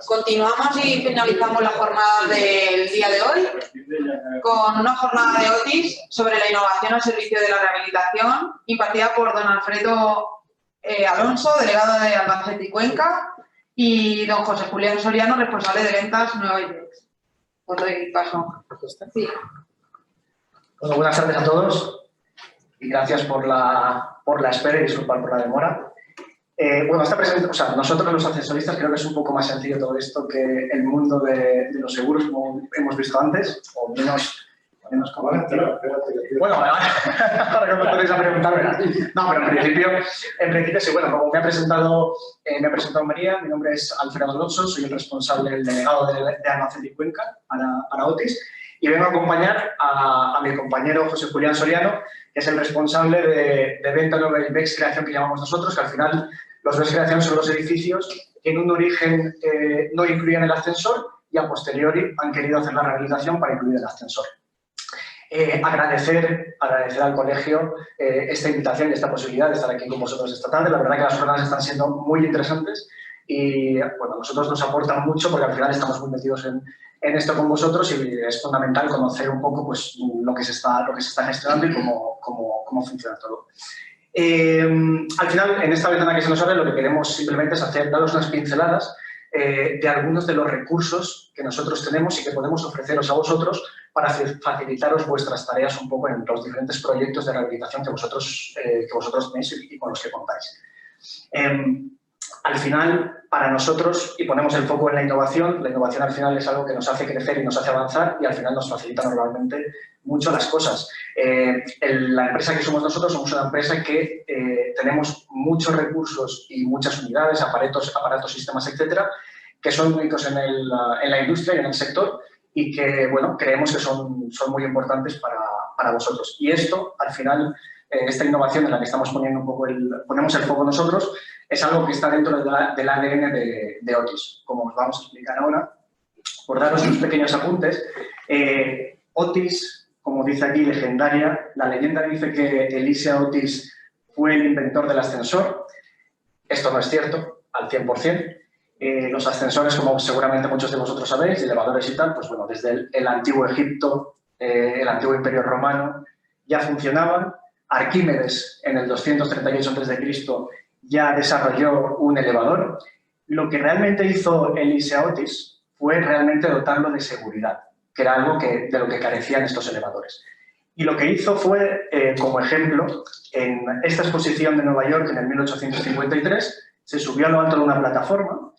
Continuamos y finalizamos la jornada del día de hoy con una jornada de Otis sobre la innovación al servicio de la rehabilitación, impartida por don Alfredo Alonso, delegado de Albacete y Cuenca, y don José Julián Soriano, responsable de ventas Nueva IBEX. Os doy paso. Sí. Bueno, buenas tardes a todos y gracias por la espera y disculpar por la demora. Bueno, esta presentación, nosotros los ascensoristas creo que es un poco más sencillo todo esto que el mundo de los seguros, como hemos visto antes, o menos complicado. Bueno, ahora que me podéis a preguntarme. No, pero en principio sí, bueno, como me ha presentado María, mi nombre es Alfredo Alonso, soy el responsable, el delegado de Albacete y Cuenca para Otis, y vengo a acompañar a mi compañero José Julián Soriano, que es el responsable de venta nueva y BEX Creación que llamamos nosotros, que al final los BEX Creación son los edificios que en un origen no incluían el ascensor y a posteriori han querido hacer la rehabilitación para incluir el ascensor. Agradecer al colegio esta invitación y esta posibilidad de estar aquí con vosotros esta tarde. La verdad que las jornadas están siendo muy interesantes y bueno, a nosotros nos aportan mucho porque al final estamos muy metidos en esto con vosotros y es fundamental conocer un poco pues, lo que se está gestionando y cómo funciona todo. Al final, en esta ventana que se nos abre, lo que queremos simplemente es daros unas pinceladas de algunos de los recursos que nosotros tenemos y que podemos ofreceros a vosotros para facilitaros vuestras tareas un poco en los diferentes proyectos de rehabilitación que vosotros tenéis y con los que contáis. Al final, para nosotros, y ponemos el foco en la innovación al final es algo que nos hace crecer y nos hace avanzar y al final nos facilita normalmente mucho las cosas. La empresa que somos nosotros somos una empresa que tenemos muchos recursos y muchas unidades, aparatos, sistemas, etcétera, que son únicos en la industria y en el sector y que, bueno, creemos que son muy importantes para vosotros. Y esto, al final, esta innovación en la que estamos poniendo un poco ponemos el foco nosotros, es algo que está dentro del ADN de Otis. Como os vamos a explicar ahora, por daros unos pequeños apuntes, Otis, como dice aquí, legendaria, la leyenda dice que Elisha Otis fue el inventor del ascensor. Esto no es cierto, al 100%. Los ascensores, como seguramente muchos de vosotros sabéis, elevadores y tal, pues bueno, desde el antiguo Egipto, el antiguo Imperio Romano, ya funcionaban. Arquímedes, en el 238 a.C., ya desarrolló un elevador. Lo que realmente hizo Elisha Otis fue realmente dotarlo de seguridad, que era algo de lo que carecían estos elevadores. Y lo que hizo fue, como ejemplo, en esta exposición de Nueva York en el 1853, se subió a lo alto de una plataforma,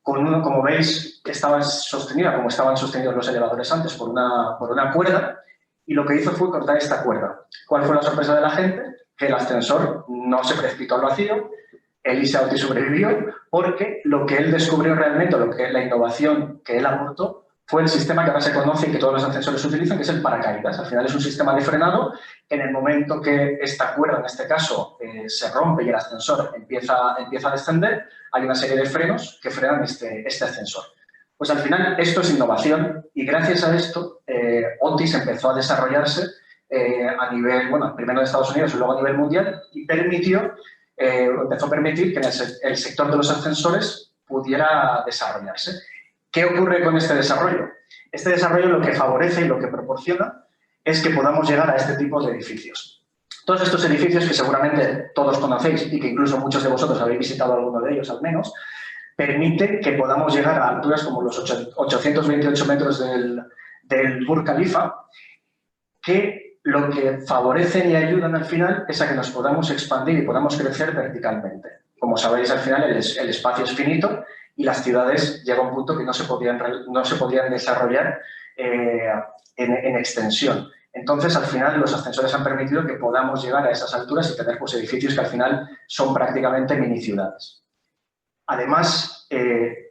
como veis, estaba sostenida, como estaban sostenidos los elevadores antes, por una cuerda, y lo que hizo fue cortar esta cuerda. ¿Cuál fue la sorpresa de la gente? Que el ascensor no se precipitó al vacío, Elisha Otis sobrevivió, porque lo que él descubrió realmente, la innovación que él aportó, fue el sistema que ahora se conoce y que todos los ascensores utilizan, que es el paracaídas. Al final es un sistema de frenado. En el momento que esta cuerda, en este caso, se rompe y el ascensor empieza a descender, hay una serie de frenos que frenan este ascensor. Pues al final esto es innovación y gracias a esto Otis empezó a desarrollarse a nivel, bueno, primero en Estados Unidos y luego a nivel mundial y empezó a permitir que el sector de los ascensores pudiera desarrollarse. ¿Qué ocurre con este desarrollo? Este desarrollo lo que favorece y lo que proporciona es que podamos llegar a este tipo de edificios. Todos estos edificios que seguramente todos conocéis y que incluso muchos de vosotros habéis visitado alguno de ellos al menos, permite que podamos llegar a alturas como los 828 metros del Burj Khalifa, que lo que favorecen y ayudan al final es a que nos podamos expandir y podamos crecer verticalmente. Como sabéis, al final el espacio es finito y las ciudades llegan a un punto que no se podían desarrollar en extensión. Entonces, al final, los ascensores han permitido que podamos llegar a esas alturas y tener pues, edificios que al final son prácticamente mini ciudades. Además,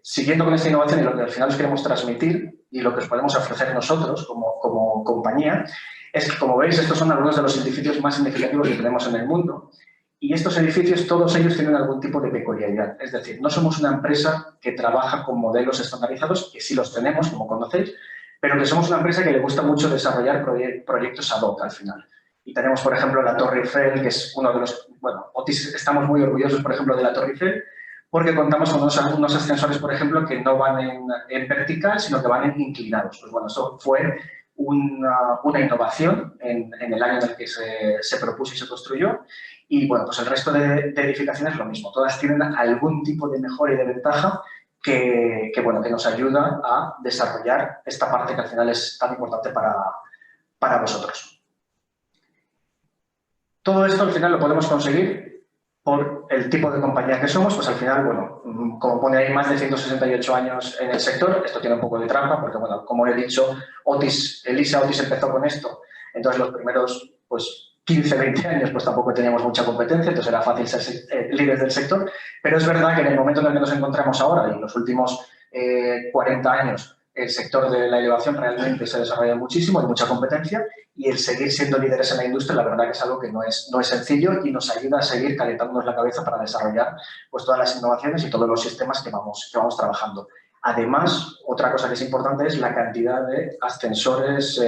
siguiendo con esta innovación y lo que al final os queremos transmitir y lo que os podemos ofrecer nosotros como compañía, es que, como veis, estos son algunos de los edificios más significativos que tenemos en el mundo y estos edificios, todos ellos tienen algún tipo de peculiaridad. Es decir, no somos una empresa que trabaja con modelos estandarizados, que sí los tenemos, como conocéis, pero que somos una empresa que le gusta mucho desarrollar proyectos ad hoc al final. Y tenemos, por ejemplo, la Torre Eiffel, que es uno de los... Bueno, Otis estamos muy orgullosos, por ejemplo, de la Torre Eiffel, porque contamos con unos ascensores, por ejemplo, que no van en vertical, sino que van en inclinados. Pues bueno, eso fue una innovación en el año en el que se propuso y se construyó. Y bueno, pues el resto de edificaciones lo mismo. Todas tienen algún tipo de mejora y de ventaja que nos ayuda a desarrollar esta parte que al final es tan importante para vosotros. Todo esto al final lo podemos conseguir por el tipo de compañía que somos, pues al final, bueno, como pone ahí, más de 168 años en el sector, esto tiene un poco de trampa, porque, bueno, como he dicho, Elisa Otis empezó con esto, entonces los primeros, pues, 15, 20 años, pues tampoco teníamos mucha competencia, entonces era fácil ser líder del sector, pero es verdad que en el momento en el que nos encontramos ahora, y en los últimos 40 años, el sector de la elevación realmente se desarrolla muchísimo, hay mucha competencia, y el seguir siendo líderes en la industria, la verdad que es algo que no es sencillo y nos ayuda a seguir calentándonos la cabeza para desarrollar pues, todas las innovaciones y todos los sistemas que vamos trabajando. Además, otra cosa que es importante es la cantidad de ascensores,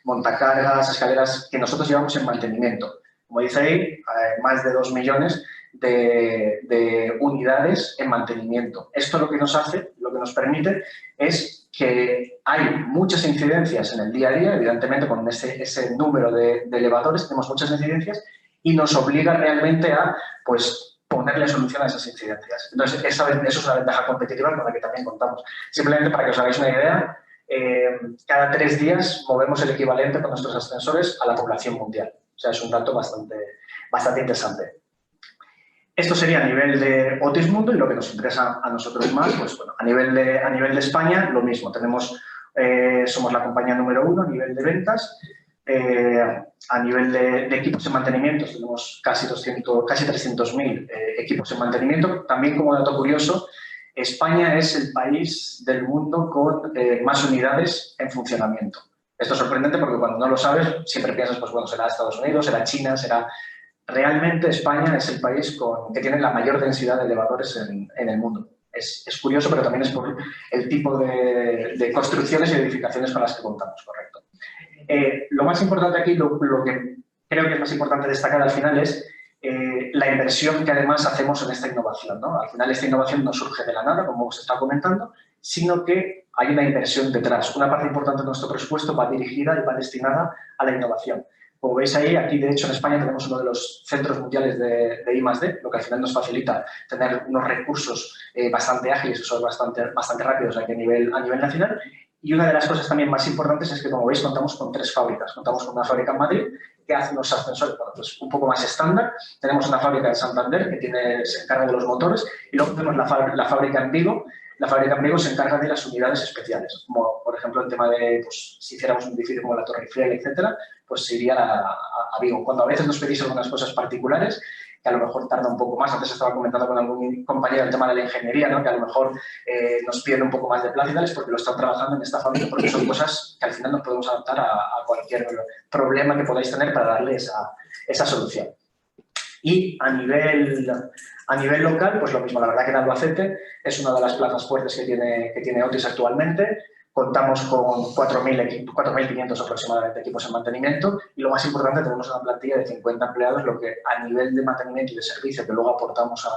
montacargas, escaleras que nosotros llevamos en mantenimiento. Como dice ahí, más de 2 millones de unidades en mantenimiento. Esto lo que nos hace, lo que nos permite es que hay muchas incidencias en el día a día, evidentemente con ese número de elevadores tenemos muchas incidencias y nos obliga realmente a pues, ponerle solución a esas incidencias. Entonces, eso es una ventaja competitiva con la que también contamos. Simplemente para que os hagáis una idea, cada 3 días movemos el equivalente con nuestros ascensores a la población mundial. O sea, es un dato bastante interesante. Esto sería a nivel de Otis Mundo y lo que nos interesa a nosotros más, pues bueno, a nivel de España, lo mismo. Somos la compañía número 1 a nivel de ventas. A nivel de equipos en mantenimiento tenemos casi 300.000 equipos en mantenimiento. También, como dato curioso, España es el país del mundo con más unidades en funcionamiento. Esto es sorprendente porque cuando no lo sabes siempre piensas, pues bueno, será Estados Unidos, será China, será... Realmente España es el país que tiene la mayor densidad de elevadores en el mundo. Es curioso, pero también es por el tipo de construcciones y edificaciones con las que contamos, correcto. Lo más importante aquí, lo que creo que es más importante destacar al final es la inversión que además hacemos en esta innovación, ¿no? Al final esta innovación no surge de la nada, como os estaba comentando, sino que hay una inversión detrás. Una parte importante de nuestro presupuesto va dirigida y va destinada a la innovación. Como veis ahí, aquí de hecho en España tenemos uno de los centros mundiales de I+D, lo que al final nos facilita tener unos recursos bastante ágiles, son bastante rápidos aquí a nivel nacional. Y una de las cosas también más importantes es que, como veis, contamos con 3 fábricas. Contamos con una fábrica en Madrid que hace unos ascensores pues un poco más estándar. Tenemos una fábrica en Santander que se encarga de los motores. Y luego tenemos la fábrica en Vigo. La fábrica en Vigo se encarga de las unidades especiales, como por ejemplo el tema de, pues, si hiciéramos un edificio como la Torre Eiffel, etcétera, pues se iría a Vigo. Cuando a veces nos pedís algunas cosas particulares, que a lo mejor tarda un poco más, antes estaba comentando con algún compañero el tema de la ingeniería, ¿no? Que a lo mejor nos piden un poco más de plazo y tales porque lo están trabajando en esta fábrica, porque son cosas que al final nos podemos adaptar a cualquier problema que podáis tener para darle esa solución. Y a nivel local, pues lo mismo, la verdad que en Albacete es una de las plazas fuertes que tiene Otis actualmente. Contamos con 4.500 aproximadamente equipos en mantenimiento y lo más importante, tenemos una plantilla de 50 empleados, lo que a nivel de mantenimiento y de servicio que luego aportamos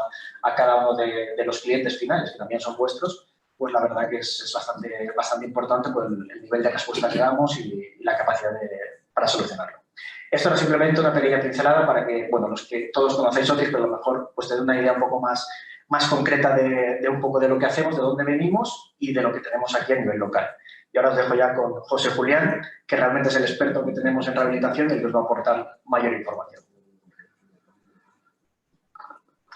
a cada uno de los clientes finales, que también son vuestros, pues la verdad que es bastante importante por el nivel de respuesta que damos y la capacidad para solucionarlo. Esto era simplemente una pequeña pincelada para que, bueno, los que todos conocéis Otis, pero a lo mejor pues te dé una idea un poco más concreta de un poco de lo que hacemos, de dónde venimos y de lo que tenemos aquí a nivel local. Y ahora os dejo ya con José Julián, que realmente es el experto que tenemos en rehabilitación y que os va a aportar mayor información.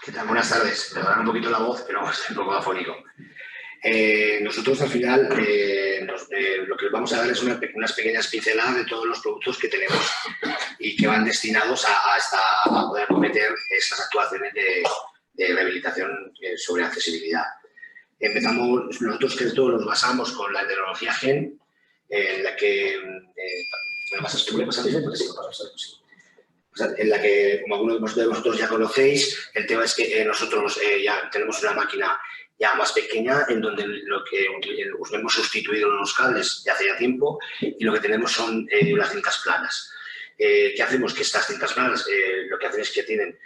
¿Qué tal? Buenas tardes. Me dará un poquito la voz, pero estoy un poco afónico. Nosotros al final lo que os vamos a dar es unas pequeñas pinceladas de todos los productos que tenemos y que van destinados a poder cometer estas actuaciones de rehabilitación sobre accesibilidad. Empezamos, nosotros que todos nos basamos con la tecnología GEN, en la que en la que, como algunos de vosotros ya conocéis, el tema es que nosotros ya tenemos una máquina ya más pequeña, en donde lo que hemos sustituido los cables de hace ya tiempo y lo que tenemos son las cintas planas. ¿Qué hacemos? Que estas cintas planas lo que hacen es que tienen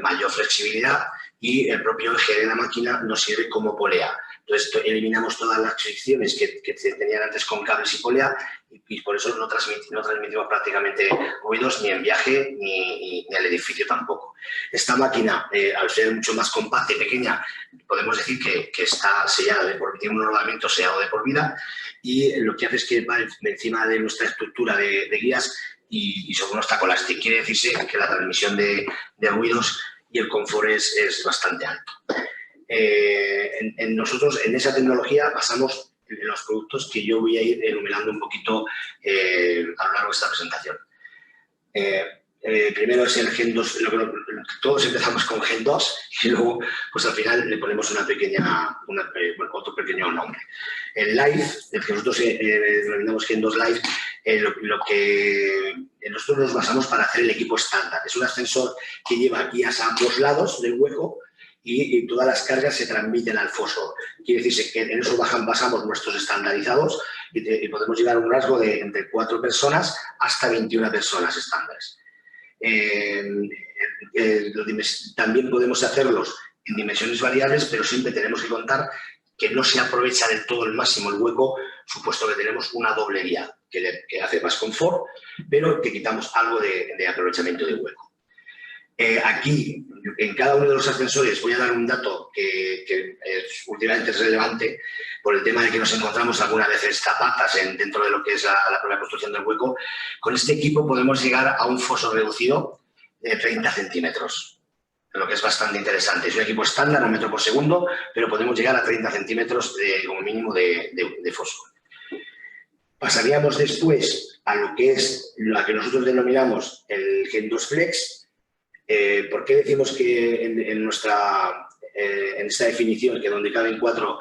mayor flexibilidad y el propio eje de la máquina nos sirve como polea. Entonces, eliminamos todas las fricciones que se tenían antes con cables y polea y por eso no transmitimos prácticamente ruidos ni en viaje ni al edificio tampoco. Esta máquina, al ser mucho más compacta y pequeña, podemos decir que está sellada tiene un rodamiento sellado de por vida y lo que hace es que va encima de nuestra estructura de guías y sobre unos tacolastic. Quiere decirse que la transmisión de ruidos y el confort es bastante alto. Nosotros en esa tecnología basamos en los productos que yo voy a ir enumerando un poquito a lo largo de esta presentación. Primero es el Gen 2, todos empezamos con Gen 2 y luego pues al final le ponemos otro pequeño nombre. El Live, el que nosotros denominamos Gen 2 Live, nosotros nos basamos para hacer el equipo estándar. Es un ascensor que lleva guías a ambos lados del hueco y todas las cargas se transmiten al foso. Quiere decirse que en eso basamos nuestros estandarizados y podemos llegar a un rasgo de entre 4 personas hasta 21 personas estándares. También podemos hacerlos en dimensiones variables, pero siempre tenemos que contar que no se aprovecha del todo el máximo el hueco, supuesto que tenemos una doble vía que hace más confort, pero que quitamos algo de aprovechamiento de hueco. Aquí, en cada uno de los ascensores, voy a dar un dato que últimamente es relevante por el tema de que nos encontramos algunas veces zapatas dentro de lo que es la propia construcción del hueco. Con este equipo podemos llegar a un foso reducido de 30 centímetros, lo que es bastante interesante. Es un equipo estándar, 1 metro por segundo, pero podemos llegar a 30 centímetros como mínimo de foso. Pasaríamos después a lo que es la que nosotros denominamos el Gen 2 Flex. ¿Por qué decimos que en esta definición que donde caben 4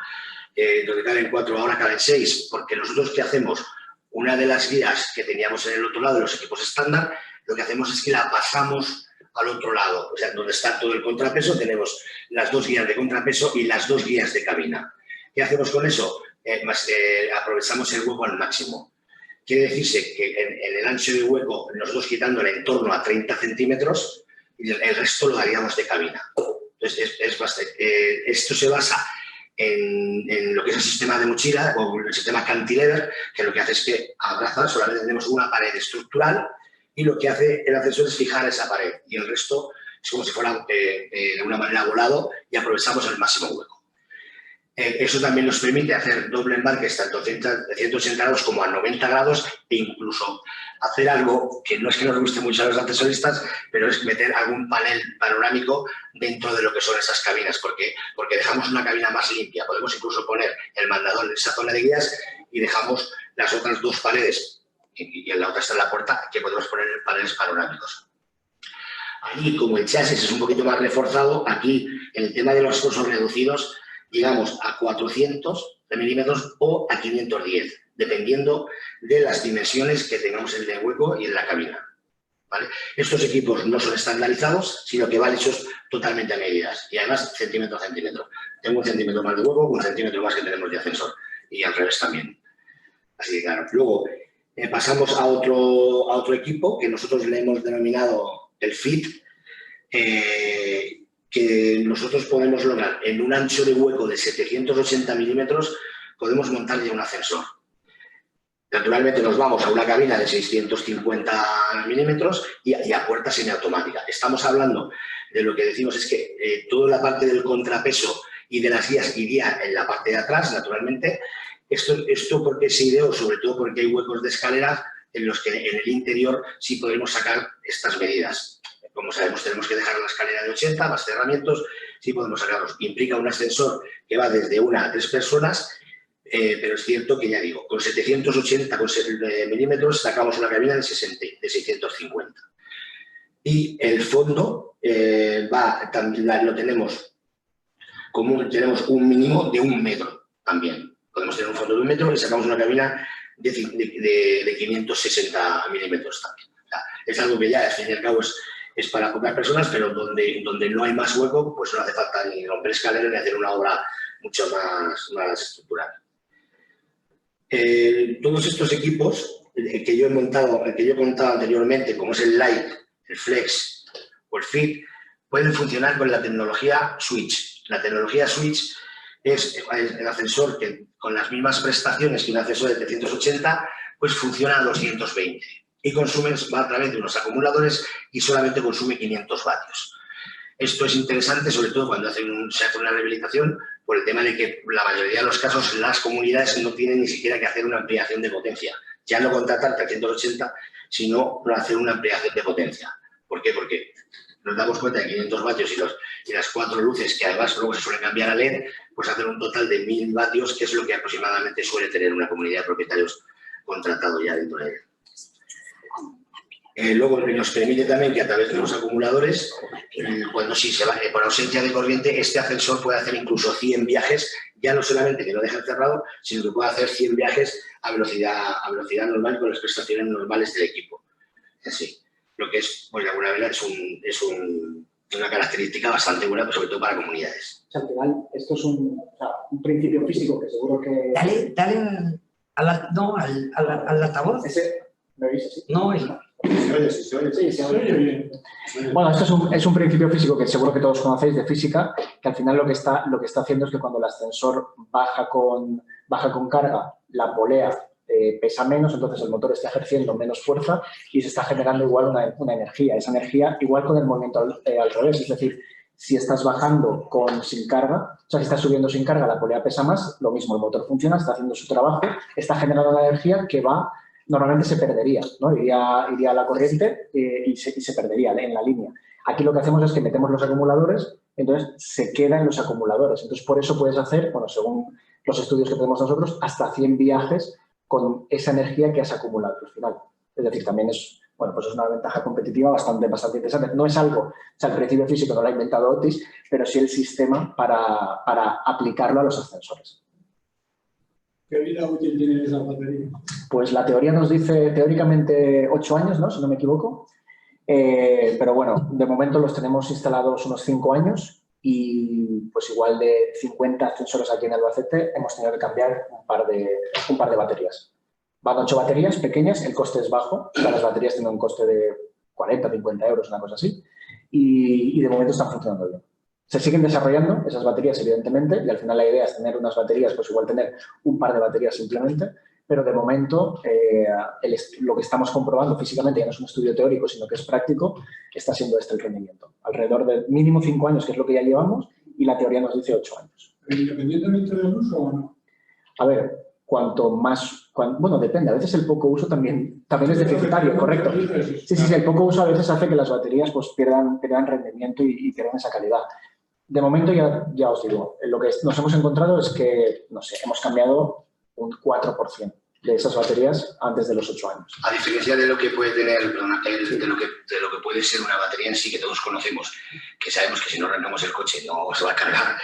ahora caben 6? Porque nosotros, ¿qué hacemos? Una de las guías que teníamos en el otro lado de los equipos estándar, lo que hacemos es que la pasamos al otro lado. O sea, donde está todo el contrapeso, tenemos las 2 guías de contrapeso y las 2 guías de cabina. ¿Qué hacemos con eso? Aprovechamos el hueco al máximo. Quiere decirse que en el ancho de hueco, nosotros quitándole en torno a 30 centímetros, y el resto lo daríamos de cabina. Entonces, esto se basa en lo que es el sistema de mochila o el sistema cantilever, que lo que hace es que abraza, solamente tenemos una pared estructural y lo que hace el ascensor es fijar esa pared y el resto es como si fuera de una manera volado y aprovechamos el máximo hueco. Eso también nos permite hacer doble embarques tanto a 180 grados como a 90 grados e incluso hacer algo que no es que nos guste mucho a los ascensoristas, pero es meter algún panel panorámico dentro de lo que son esas cabinas, porque dejamos una cabina más limpia. Podemos incluso poner el mandador en esa zona de guías y dejamos las otras 2 paredes, y en la otra está la puerta, que podemos poner paneles panorámicos. Ahí, como el chasis es un poquito más reforzado, aquí en el tema de los fosos reducidos, llegamos a 400 milímetros o a 510, dependiendo de las dimensiones que tengamos en el hueco y en la cabina. ¿Vale? Estos equipos no son estandarizados, sino que van hechos totalmente a medidas y además centímetro a centímetro. Tengo 1 centímetro más de hueco, 1 centímetro más que tenemos de ascensor y al revés también. Así que claro. Luego pasamos a otro equipo que nosotros le hemos denominado el FIT, que nosotros podemos lograr en un ancho de hueco de 780 milímetros, podemos montar ya un ascensor. Naturalmente nos vamos a una cabina de 650 milímetros y a puerta semiautomática. Estamos hablando de lo que decimos es que toda la parte del contrapeso y de las guías iría en la parte de atrás, naturalmente. Esto porque se ideó, sobre todo porque hay huecos de escaleras en los que en el interior sí podemos sacar estas medidas. Como sabemos, tenemos que dejar la escalera de 80, más cerramientos, sí podemos sacarlos. Implica un ascensor que va desde 1 a 3 personas, pero es cierto que, ya digo, con 780 milímetros sacamos una cabina de 650. Y el fondo también lo tenemos tenemos un mínimo de 1 metro también. Podemos tener un fondo de 1 metro y sacamos una cabina de 560 milímetros también. O sea, es algo que ya, al fin y al cabo, es para pocas personas, pero donde no hay más hueco, pues no hace falta ni romper escaleras ni hacer una obra mucho más estructural. Todos estos equipos que yo he contado anteriormente, como es el Light, el Flex o el Fit, pueden funcionar con la tecnología Switch. La tecnología Switch es el ascensor que con las mismas prestaciones que un ascensor de 380, pues funciona a 220 y va a través de unos acumuladores y solamente consume 500 vatios. Esto es interesante, sobre todo cuando se hace una rehabilitación, por el tema de que la mayoría de los casos las comunidades no tienen ni siquiera que hacer una ampliación de potencia. Ya no contratar 380, sino hacer una ampliación de potencia. ¿Por qué? Porque nos damos cuenta de 500 vatios y las 4 luces, que además luego se suelen cambiar a LED, pues hacen un total de 1000 vatios, que es lo que aproximadamente suele tener una comunidad de propietarios contratado ya dentro de él. Luego nos permite también que a través de los acumuladores, cuando sí se va por ausencia de corriente, este ascensor puede hacer incluso 100 viajes, ya no solamente que no deja encerrado, sino que puede hacer 100 viajes a velocidad normal con las prestaciones normales del equipo. Así, lo que es, pues de alguna manera, es una característica bastante buena, sobre todo para comunidades. O sea, al final, esto es un principio físico que seguro que... Dale al altavoz. ¿Me oís así? No, Sí, se oye bien. Bueno, esto es un principio físico que seguro que todos conocéis de física, que al final lo que está haciendo es que cuando el ascensor baja con carga, la polea pesa menos, entonces el motor está ejerciendo menos fuerza y se está generando igual una energía. Esa energía igual con el movimiento al revés, es decir, si estás bajando sin carga, o sea, si estás subiendo sin carga, la polea pesa más, lo mismo, el motor funciona, está haciendo su trabajo, está generando una energía que normalmente se perdería, ¿no? Iría a la corriente y se perdería en la línea. Aquí lo que hacemos es que metemos los acumuladores, entonces se queda en los acumuladores. Entonces, por eso puedes hacer, bueno, según los estudios que tenemos nosotros, hasta 100 viajes con esa energía que has acumulado al final. Es decir, también es, bueno, pues es una ventaja competitiva bastante interesante. No es algo, o sea, el principio físico no lo ha inventado Otis, pero sí el sistema para aplicarlo a los ascensores. ¿Qué vida útil tienen esas baterías? Pues la teoría nos dice teóricamente 8 años, ¿no? Si no me equivoco. Pero bueno, de momento los tenemos instalados unos 5 años y pues igual de 50 ascensores aquí en Albacete hemos tenido que cambiar un par de baterías. Van 8 baterías pequeñas, el coste es bajo, o sea, las baterías tienen un coste de 40, 50 euros, una cosa así, y de momento están funcionando bien. Se siguen desarrollando esas baterías, evidentemente, y al final la idea es tener unas baterías, pues igual tener un par de baterías simplemente, pero de momento lo que estamos comprobando físicamente ya no es un estudio teórico, sino que es práctico, está siendo el rendimiento. Alrededor de mínimo 5 años, que es lo que ya llevamos, y la teoría nos dice 8 años. ¿Pero independientemente del uso o no? A ver, cuanto más... bueno, depende. A veces el poco uso también es deficitario, correcto. Sí, el poco uso a veces hace que las baterías pues pierdan rendimiento y pierdan esa calidad. De momento ya os digo, lo que nos hemos encontrado es que, no sé, hemos cambiado un 4% de esas baterías antes de los 8 años. A diferencia de lo que puede tener, de lo que puede ser una batería en sí, que todos conocemos, que sabemos que si no arrancamos el coche no se va a cargar,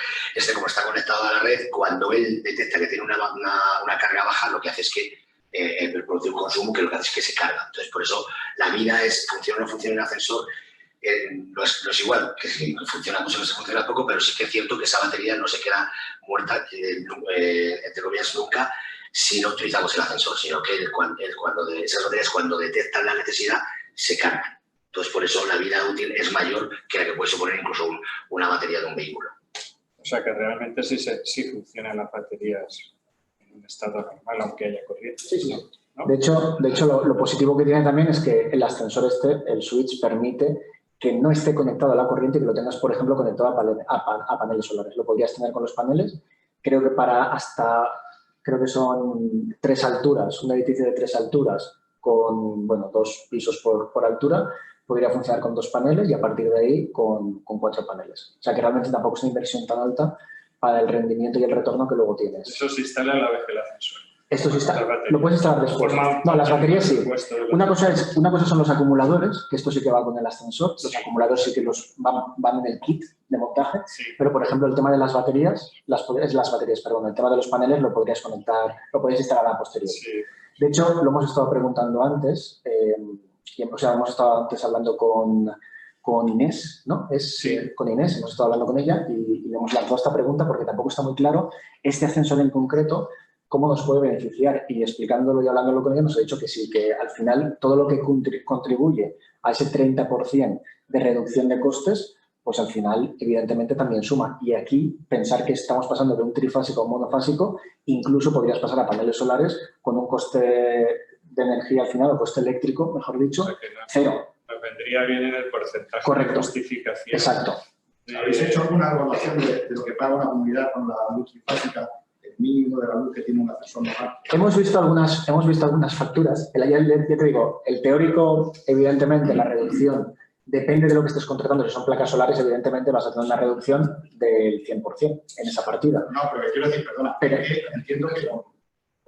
como está conectado a la red, cuando él detecta que tiene una carga baja, lo que hace es que produce un consumo que lo que hace es que se carga. Entonces, por eso la vida es, funciona o no funciona el ascensor, no es igual, que si funciona mucho no se funciona poco, pero sí que es cierto que esa batería no se queda muerta, entre comillas, nunca, si no utilizamos el ascensor, sino que esas baterías cuando detectan la necesidad se cargan. Entonces, por eso la vida útil es mayor que la que puede suponer incluso una batería de un vehículo. O sea que realmente sí funcionan las baterías en un estado normal, aunque haya corriente. Sí. ¿No? De hecho lo positivo que tiene también es que el ascensor el switch permite que no esté conectado a la corriente y que lo tengas, por ejemplo, conectado a paneles solares. Lo podrías tener con los paneles. Creo que son 3 alturas, un edificio de 3 alturas con, bueno, 2 pisos por altura, podría funcionar con 2 paneles y a partir de ahí con 4 paneles. O sea que realmente tampoco es una inversión tan alta para el rendimiento y el retorno que luego tienes. Eso se instala a la vez que el ascensor. Esto sí está, lo puedes instalar después. No, las baterías sí. Una cosa son los acumuladores, que esto sí que va con el ascensor. Los acumuladores sí que van en el kit de montaje, pero por ejemplo el tema de las baterías, el tema de los paneles lo podrías conectar, lo podrías instalar a posteriori. Sí. De hecho, lo hemos estado preguntando antes, hemos estado antes hablando con Inés, ¿no? Con Inés, hemos estado hablando con ella y le hemos lanzado esta pregunta porque tampoco está muy claro este ascensor en concreto cómo nos puede beneficiar, y explicándolo y hablándolo con ella nos ha dicho que sí, que al final todo lo que contribuye a ese 30% de reducción de costes pues al final, evidentemente, también suma. Y aquí, pensar que estamos pasando de un trifásico a un monofásico, incluso podrías pasar a paneles solares con un coste de energía al final, o coste eléctrico, mejor dicho, O sea que cero. nos vendría bien en el porcentaje Correcto. de justificación. Exacto. ¿Habéis hecho alguna evaluación de lo que paga una comunidad con la luz trifásica, el mínimo de la luz que tiene un ascensor normal? Hemos visto algunas facturas. Ya te digo, el teórico, evidentemente, la reducción depende de lo que estés contratando. Si son placas solares, evidentemente vas a tener una reducción del 100% en esa partida. No, pero quiero decir, perdona, Pero- entiendo que con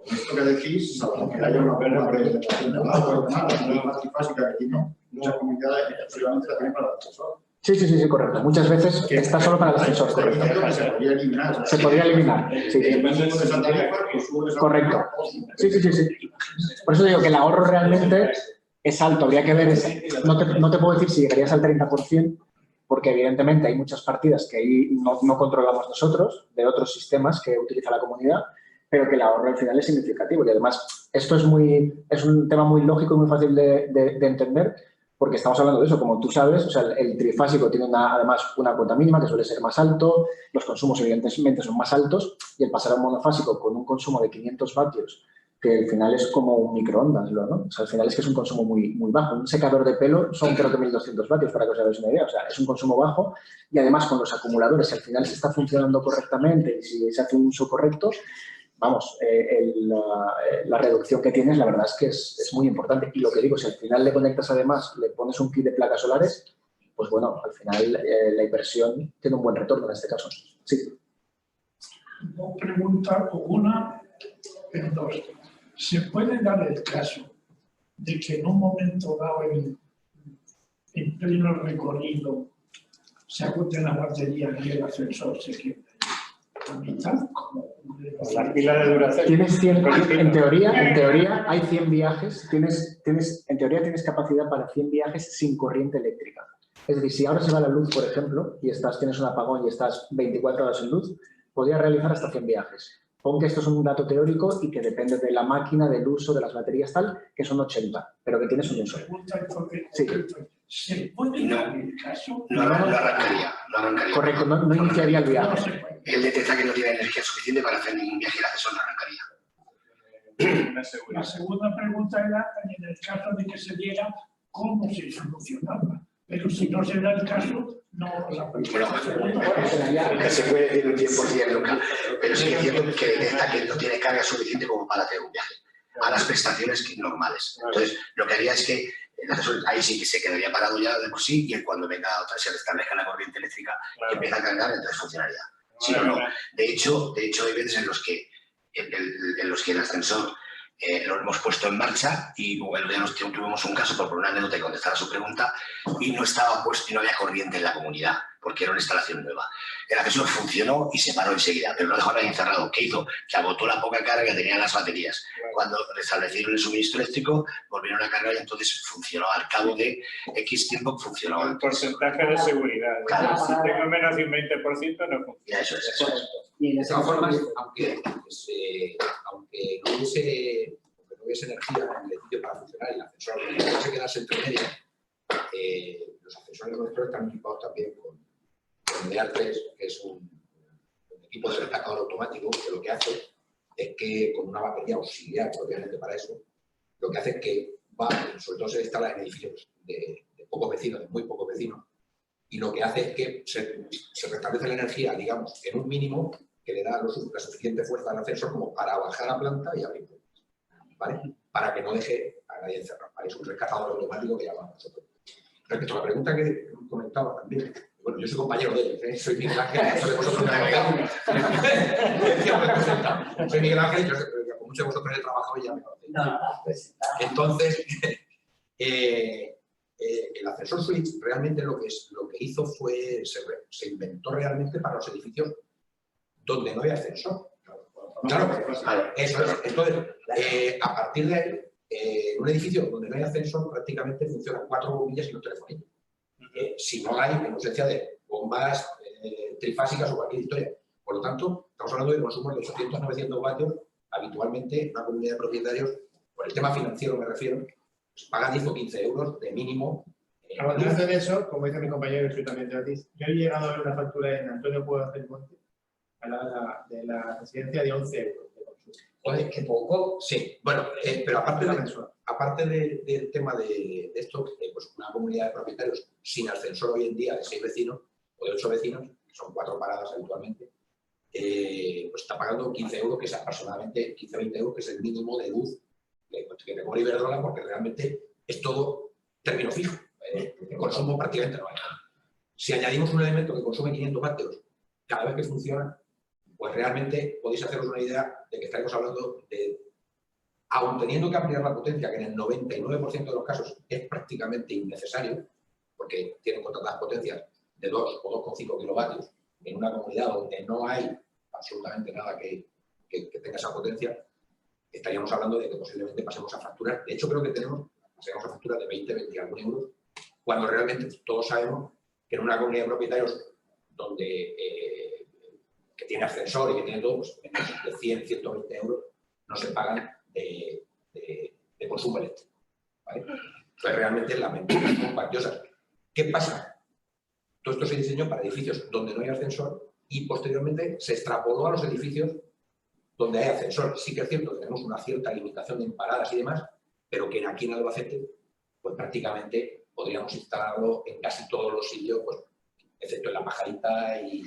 esto que decís, salvo que haya una bomba de agua, la luz trifásica que tiene muchas comunidades, exclusivamente la tienen para el ascensor. Sí, correcto. Muchas veces está solo para el ascensor, correcto. Se podría eliminar. Se podría eliminar. Sí. El mínimo de esa tarifa, pues sube esa Correcto. tarifa. Sí. Por eso digo que el ahorro realmente es alto. Habría que ver no te puedo decir si llegarías al 30%, porque evidentemente hay muchas partidas que ahí no controlamos nosotros, de otros sistemas que utiliza la comunidad, pero que el ahorro al final es significativo. Y además, esto es un tema muy lógico y muy fácil de entender, porque estamos hablando de eso, como tú sabes, o sea, el trifásico tiene además una cuota mínima que suele ser más alto, los consumos evidentemente son más altos, y el pasar a un monofásico con un consumo de 500 vatios, que al final es como un microondas, ¿no? O sea, al final es que es un consumo muy bajo. Un secador de pelo son creo que 1200 vatios, para que os hagáis una idea. O sea, es un consumo bajo, y además con los acumuladores, si al final se está funcionando correctamente y si se hace un uso correcto, vamos, la reducción que tienes, la verdad es que es muy importante. Y lo que digo, si al final le conectas además, le pones un kit de placas solares, pues bueno, al final la inversión tiene un buen retorno en este caso. Sí. Dos preguntas, o una, pero dos. ¿Se puede dar el caso de que en un momento dado, en pleno recorrido, se agoten las baterías y el ascensor se quede a mitad? La pila de duración. Tienes 100, en teoría hay 100 viajes, en teoría tienes capacidad para 100 viajes sin corriente eléctrica. Es decir, si ahora se va la luz, por ejemplo, y tienes un apagón y estás 24 horas sin luz, podrías realizar hasta 100 viajes. Pon que esto es un dato teórico y que depende de la máquina, del uso, de las baterías tal, que son 80, pero que tienes un uso. Sí. ¿Se puede dar el caso? No arrancaría. Correcto, no iniciaría el No viaje. se puede. Él detecta que no tiene energía suficiente para hacer ningún viaje y el ascensor no arrancaría. Una La seguridad. segunda pregunta era, en el caso de que se diera, ¿cómo se solucionaba? Pero si no se da el caso, no la Nunca se puede decir un 100% nunca, pero sí que es cierto que detecta que no tiene carga suficiente como para hacer un viaje a las prestaciones normales. Entonces, lo que haría es que el asesor ahí sí que se quedaría parado ya de por sí, y cuando venga otra se restablezca la corriente eléctrica y empieza a cargar, entonces funcionaría. Sí o no. De hecho hay veces en los que el ascensor lo hemos puesto en marcha y bueno, ya tuvimos un caso por una anécdota y contestar a su pregunta, y no estaba puesto y no había corriente en la comunidad porque era una instalación nueva. El ascensor funcionó y se paró enseguida, pero no dejó a nadie encerrado. ¿Qué hizo? Que agotó la poca carga que tenían las baterías. Cuando restablecieron el suministro eléctrico, volvieron a cargar y entonces funcionó. Al cabo de X tiempo funcionó. El porcentaje de seguridad. Claro. Si tengo menos de un 20% no funciona. Ya, eso es. Y en De ese todas caso, formas, aunque no hubiese energía en el edificio para funcionar y el ascensor no se quedase entre medias, los ascensores nuestros están equipados también con DEAR3, que es un equipo de destacador automático, que lo que hace es que con una batería auxiliar, obviamente para eso, lo que hace es que sobre todo se instala en edificios de pocos vecinos, de muy pocos vecinos, y lo que hace es que se restablece la energía, digamos, en un mínimo que le da la suficiente fuerza al ascensor como para bajar a planta y abrir puertas, ¿vale? Para que no deje a nadie encerrado. ¿Vale? Es un rescatador automático que llamamos nosotros. Respecto a la pregunta que comentaba también, bueno, yo soy compañero de ellos, ¿eh? Soy Miguel Ángel, soy de vosotros me soy Miguel Ángel, yo con muchos de vosotros he trabajado y ya me conocéis. Entonces, el ascensor suite realmente lo que hizo fue, se inventó realmente para los edificios donde no hay ascensor. Claro, eso es. Entonces, a partir de ahí, en un edificio donde no hay ascensor prácticamente funcionan 4 bombillas y un telefonillo. Si no hay, en ausencia de bombas trifásicas o cualquier historia. Por lo tanto, estamos hablando de consumos de 800-900 vatios. Habitualmente, una comunidad de propietarios, por el tema financiero me refiero, pues pagan 10 o 15 euros de mínimo Hablando de eso, como dice mi compañero también de Otis, yo he llegado a ver una factura en Antonio Puebla del Monte de la residencia de 11 euros de consumo. Joder, qué poco. Sí, bueno, pero aparte del tema de esto, pues una comunidad de propietarios sin ascensor hoy en día de 6 vecinos o de 8 vecinos, que son 4 paradas habitualmente, pues está pagando 15 euros, que es aproximadamente 15-20 euros, que es el mínimo de luz que te cobra Iberdrola, porque realmente es todo término fijo. El consumo prácticamente no hay nada. Si añadimos un elemento que consume 500 vatios cada vez que funciona, pues realmente podéis haceros una idea de que estaremos hablando de, aun teniendo que ampliar la potencia, que en el 99% de los casos es prácticamente innecesario, porque tienen contratadas potencias de 2 o 2,5 kilovatios, en una comunidad donde no hay absolutamente nada que tenga esa potencia, estaríamos hablando de que posiblemente pasemos a facturas. De hecho, creo que pasemos a facturas de 20 algún euros, cuando realmente todos sabemos que en una comunidad de propietarios donde que tiene ascensor y que tiene todo, pues de 100, 120 euros no se pagan de consumo eléctrico. ¿Vale? Entonces, realmente las ventajas son cuantiosas. ¿Qué pasa? Todo esto se diseñó para edificios donde no hay ascensor y posteriormente se extrapoló a los edificios donde hay ascensor. Sí que es cierto que tenemos una cierta limitación en paradas y demás, pero que aquí en Albacete, pues prácticamente podríamos instalarlo en casi todos los sitios, pues, excepto en La Pajarita y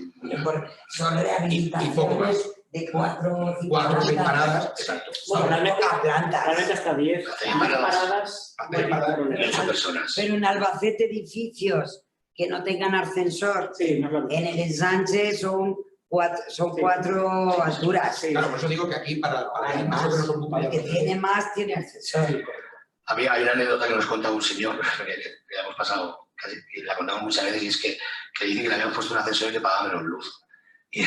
Son rehabilitaciones poco más. de 4 o 5 o 6 paradas. Exacto. Bueno, realmente a plantas. Realmente hasta 10. Hacer Más paradas. paradas. Y 8 personas. Pero en Albacete edificios que no tengan ascensor, Sí, no es lo mismo. en el ensanche son 4 alturas. Sí. Claro, por eso digo que aquí para Hay el más. caso que nos ocupa El que tiene más tiene ascensor. Hay una anécdota que nos contaba un señor, que ya hemos pasado casi, y la contamos muchas veces, y es que dice que le habían puesto un ascensor y que pagaba menos luz. Y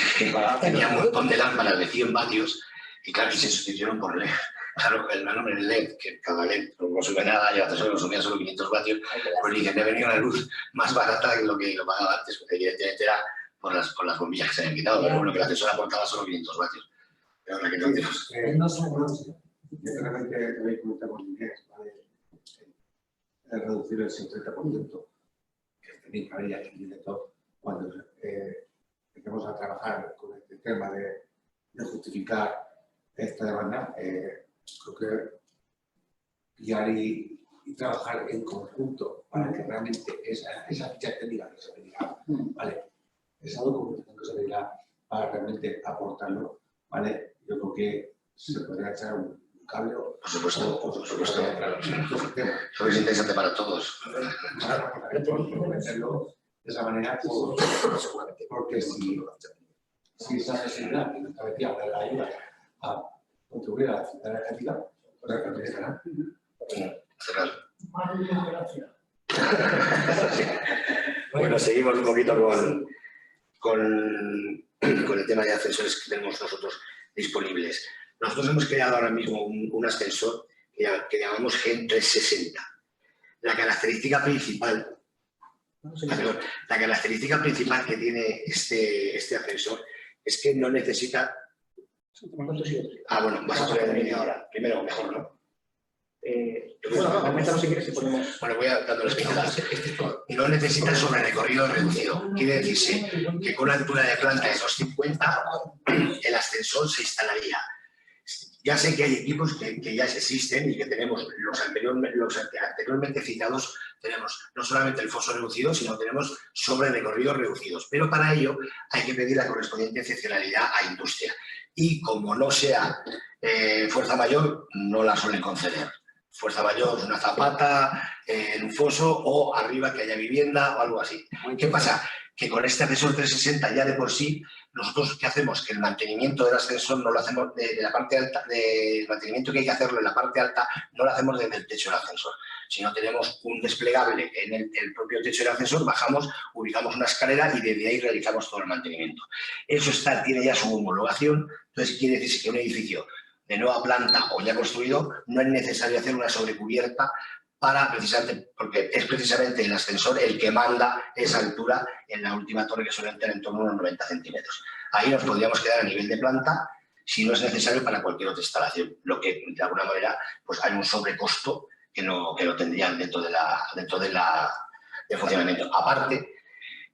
tenía un montón de lámparas de 100 vatios, y claro, y se sustituyeron por LED. Claro, el nombre es LED, que cada LED no consume nada, y el ascensor consumía solo 500 vatios, pues dicen, me venía una luz más barata que lo que lo pagaba antes, porque evidentemente era por las bombillas que se habían quitado, pero bueno, que el ascensor aportaba solo 500 vatios. Pero ahora que no tenemos... No son Realmente tenéis que comentar con inglés, ¿vale? Es reducir el 30%, que tenéis que haber aquí de todo, cuando empecemos a trabajar con este tema de justificar esta demanda, creo que guiar y trabajar en conjunto para que realmente esa ficha técnica que se pedirá, ¿vale? Esa documentación que se pedirá para realmente aportarlo, ¿vale? Yo creo que se podría echar un cable o... Por supuesto, claro. Tema. Eso es interesante para todos. Claro, meterlo de esa manera, porque si esa necesidad que nos establecía de la ayuda a contribuir a la ciudad energética, pues realmente estará. Bueno, seguimos un poquito con el tema de ascensores que tenemos nosotros disponibles. Nosotros hemos creado ahora mismo un ascensor que llamamos Gen 360. La característica principal que tiene este ascensor es que no necesita... bueno, vas a poner el vídeo ahora. Primero, mejor, ¿no? Bueno, si quieres, si ponemos... Bueno, voy a dándoles pinceladas. No necesita sobre recorrido reducido. Quiere decirse que con una altura de planta de 2,50 el ascensor se instalaría. Ya sé que hay equipos que ya existen y que tenemos los anteriormente citados, tenemos no solamente el foso reducido, sino tenemos sobre recorridos reducidos. Pero para ello hay que pedir la correspondiente excepcionalidad a industria. Y como no sea fuerza mayor, no la suelen conceder. Fuerza mayor es una zapata en un foso o arriba que haya vivienda o algo así. ¿Qué pasa? Que con este ascensor 360 ya de por sí, nosotros ¿qué hacemos? Que el mantenimiento del ascensor no lo hacemos de la parte alta, el mantenimiento que hay que hacerlo en la parte alta no lo hacemos desde el techo del ascensor, sino tenemos un desplegable en el propio techo del ascensor, bajamos, ubicamos una escalera y desde ahí realizamos todo el mantenimiento. Eso tiene ya su homologación, entonces quiere decir que un edificio de nueva planta o ya construido no es necesario hacer una sobrecubierta porque es precisamente el ascensor el que manda esa altura en la última torre, que suele tener en torno a unos 90 centímetros. Ahí nos podríamos quedar a nivel de planta si no es necesario para cualquier otra instalación, lo que de alguna manera pues hay un sobrecosto que no tendrían dentro de la de funcionamiento. Aparte,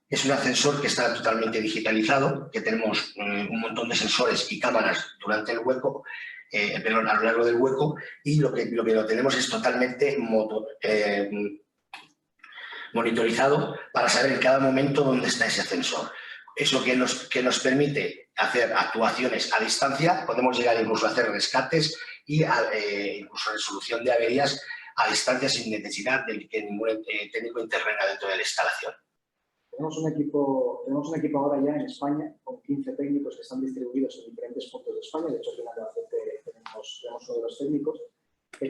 es un ascensor que está totalmente digitalizado, que tenemos un montón de sensores y cámaras durante el hueco, a lo largo del hueco, y lo que lo tenemos es totalmente monitorizado para saber en cada momento dónde está ese ascensor. Eso que nos permite hacer actuaciones a distancia, podemos llegar incluso a hacer rescates y incluso resolución de averías a distancia sin necesidad de que ningún técnico intervenga dentro de la instalación. Tenemos un equipo ahora ya en España con 15 técnicos que están distribuidos en diferentes puntos de España. De hecho, aquí en Albacete tenemos uno de los técnicos que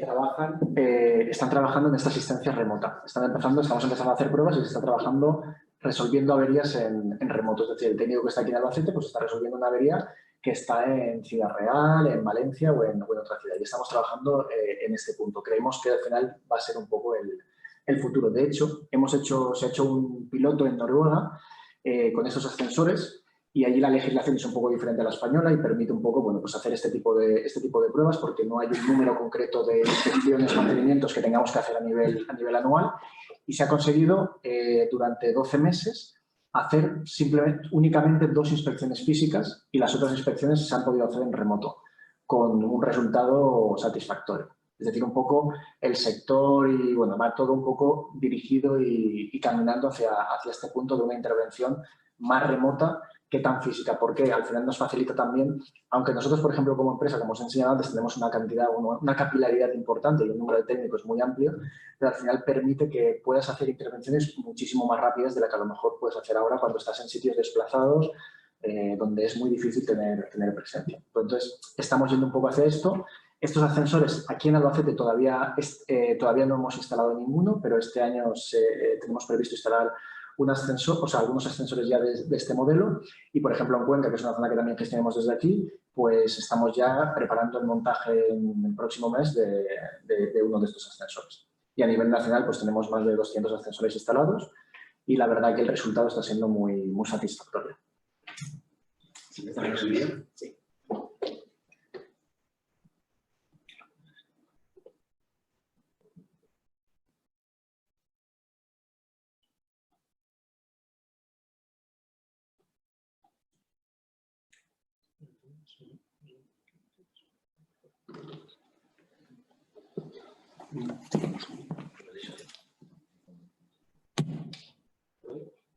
están trabajando en esta asistencia remota. Estamos empezando a hacer pruebas y se está trabajando resolviendo averías en remoto. Es decir, el técnico que está aquí en Albacete pues está resolviendo una avería que está en Ciudad Real, en Valencia o en otra ciudad. Y estamos trabajando en este punto. Creemos que al final va a ser un poco el futuro. De hecho, se ha hecho un piloto en Noruega con estos ascensores y allí la legislación es un poco diferente a la española y permite un poco pues hacer este tipo de pruebas porque no hay un número concreto de inspecciones, mantenimientos que tengamos que hacer a nivel anual y se ha conseguido durante 12 meses hacer únicamente 2 inspecciones físicas y las otras inspecciones se han podido hacer en remoto con un resultado satisfactorio. Es decir, un poco el sector y bueno, va todo un poco dirigido y caminando hacia este punto de una intervención más remota que tan física, porque al final nos facilita también, aunque nosotros, por ejemplo, como empresa, como os he enseñado antes, tenemos una capilaridad importante y un número de técnicos muy amplio, pero al final permite que puedas hacer intervenciones muchísimo más rápidas de la que a lo mejor puedes hacer ahora cuando estás en sitios desplazados, donde es muy difícil tener presencia. Entonces, estamos yendo un poco hacia esto. Estos ascensores, aquí en Albacete todavía no hemos instalado ninguno, pero este año tenemos previsto instalar algunos ascensores ya de este modelo y, por ejemplo, en Cuenca, que es una zona que también gestionamos desde aquí, pues estamos ya preparando el montaje en el próximo mes de uno de estos ascensores. Y a nivel nacional, pues tenemos más de 200 ascensores instalados y la verdad que el resultado está siendo muy, muy satisfactorio. ¿Sí? ¿Estamos bien? Sí.